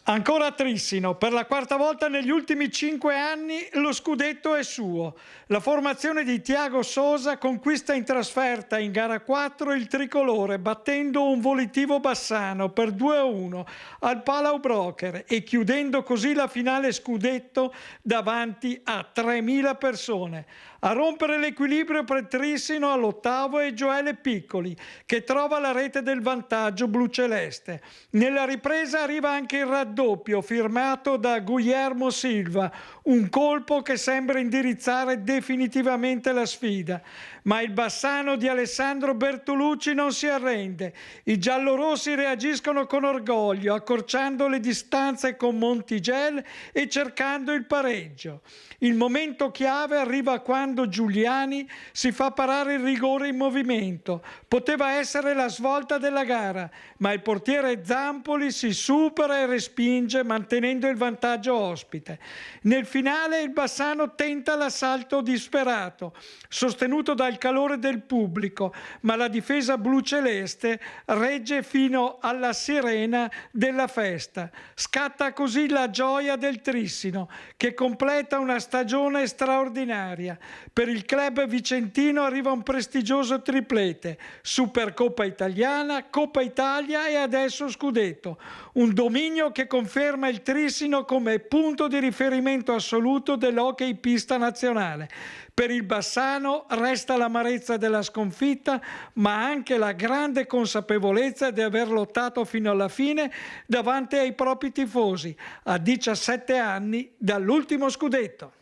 Ancora Trissino, per la quarta volta negli ultimi 5 anni lo scudetto è suo. La formazione di Thiago Sosa conquista in trasferta in gara 4 il tricolore, battendo un volitivo Bassano per 2-1 al Palau Broker e chiudendo così la finale scudetto davanti a 3.000 persone. A rompere l'equilibrio per Trissino all'8° è Gioele Piccoli, che trova la rete del vantaggio bluceleste. Nella ripresa arriva anche il raddoppio firmato da Guillermo Silva, un colpo che sembra indirizzare definitivamente la sfida. Ma il Bassano di Alessandro Bertolucci non si arrende. I giallorossi reagiscono con orgoglio, accorciando le distanze con Montigel e cercando il pareggio. Il momento chiave arriva quando Giuliani si fa parare il rigore in movimento. Poteva essere la svolta della gara, ma il portiere Zampoli si supera e respinge, mantenendo il vantaggio ospite. Nel finale il Bassano tenta l'assalto disperato. Sostenuto dal il calore del pubblico, ma la difesa blu-celeste regge fino alla sirena della festa. Scatta così la gioia del Trissino, che completa una stagione straordinaria. Per il club vicentino arriva un prestigioso triplete: Supercoppa Italiana, Coppa Italia e adesso Scudetto. Un dominio che conferma il Trissino come punto di riferimento assoluto dell'hockey pista nazionale. Per il Bassano resta l'amarezza della sconfitta, ma anche la grande consapevolezza di aver lottato fino alla fine davanti ai propri tifosi, a 17 anni dall'ultimo scudetto.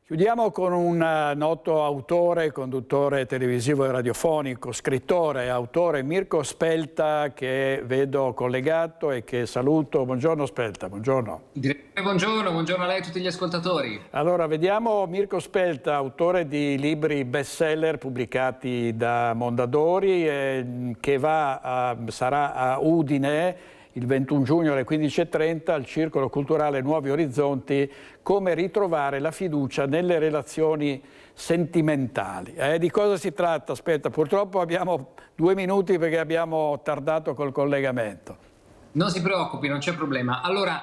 Chiudiamo con un noto autore, conduttore televisivo e radiofonico, scrittore e autore, Mirko Spelta, che vedo collegato e che saluto. Buongiorno Spelta, buongiorno. Buongiorno a lei e a tutti gli ascoltatori. Allora, vediamo Mirko Spelta, autore di libri bestseller pubblicati da Mondadori, che sarà a Udine il 21 giugno alle 15:30 al Circolo Culturale Nuovi Orizzonti, come ritrovare la fiducia nelle relazioni sentimentali. Di cosa si tratta? Aspetta, purtroppo abbiamo 2 minuti perché abbiamo tardato col collegamento. Non si preoccupi, non c'è problema. Allora,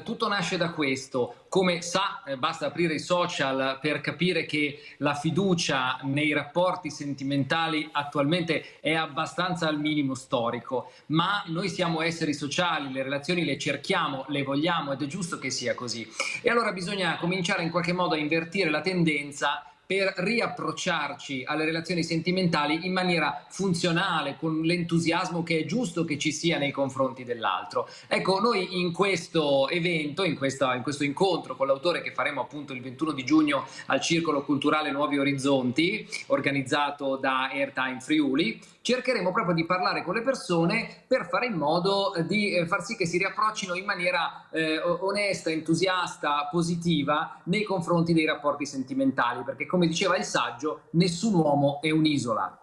tutto nasce da questo. Come sa, basta aprire i social per capire che la fiducia nei rapporti sentimentali attualmente è abbastanza al minimo storico, ma noi siamo esseri sociali, le relazioni le cerchiamo, le vogliamo ed è giusto che sia così. E allora bisogna cominciare in qualche modo a invertire la tendenza per riapprocciarci alle relazioni sentimentali in maniera funzionale, con l'entusiasmo che è giusto che ci sia nei confronti dell'altro. Ecco, noi in questo evento, in questo incontro con l'autore che faremo appunto il 21 di giugno al Circolo Culturale Nuovi Orizzonti, organizzato da Airtime Friuli, cercheremo proprio di parlare con le persone per fare in modo di far sì che si riapproccino in maniera onesta, entusiasta, positiva nei confronti dei rapporti sentimentali, perché come diceva il saggio, nessun uomo è un'isola.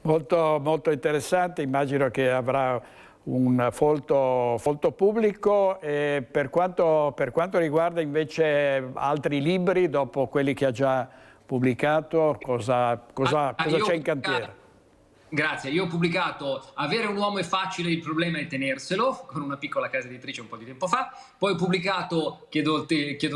Molto, molto interessante, immagino che avrà un folto pubblico. E per quanto riguarda invece altri libri, dopo quelli che ha già pubblicato, cosa c'è in cantiere? Grazie, io ho pubblicato Avere un uomo è facile, il problema è tenerselo, con una piccola casa editrice un po' di tempo fa. Poi ho pubblicato, chiedo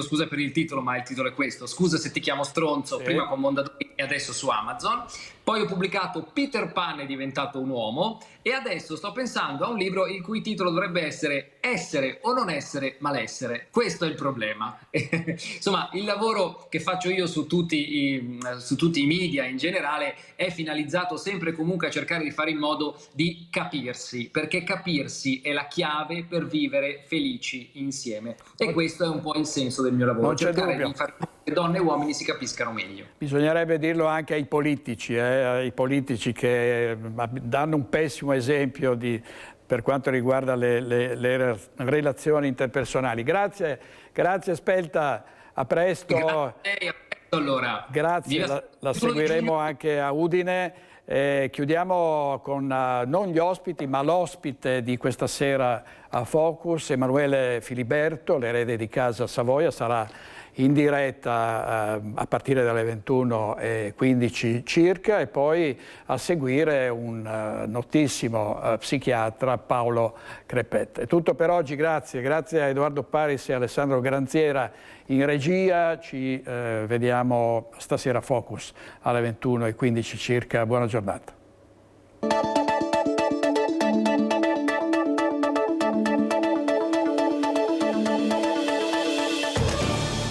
scusa per il titolo, ma il titolo è questo: Scusa se ti chiamo stronzo, sì. Prima con Mondadori e adesso su Amazon. Poi ho pubblicato Peter Pan è diventato un uomo, e adesso sto pensando a un libro il cui titolo dovrebbe essere Essere o non essere malessere. Questo è il problema. Insomma, il lavoro che faccio io su tutti i media in generale è finalizzato sempre comunque a cercare di fare in modo di capirsi, perché capirsi è la chiave per vivere felici insieme. E questo è un po' il senso del mio lavoro, cercare di fare in modo che donne e uomini si capiscano meglio. Bisognerebbe dirlo anche ai politici che danno un pessimo esempio per quanto riguarda le relazioni interpersonali. Grazie Spelta, a presto. Grazie, allora. Grazie, la seguiremo anche a Udine. Chiudiamo con non gli ospiti, ma l'ospite di questa sera a Focus, Emanuele Filiberto, l'erede di Casa Savoia, sarà in diretta a partire dalle 21:15 circa, e poi a seguire un notissimo psichiatra, Paolo Crepet. È tutto per oggi, grazie a Edoardo Paris e Alessandro Granziera in regia. Ci vediamo stasera a Focus alle 21:15 circa. Buona giornata.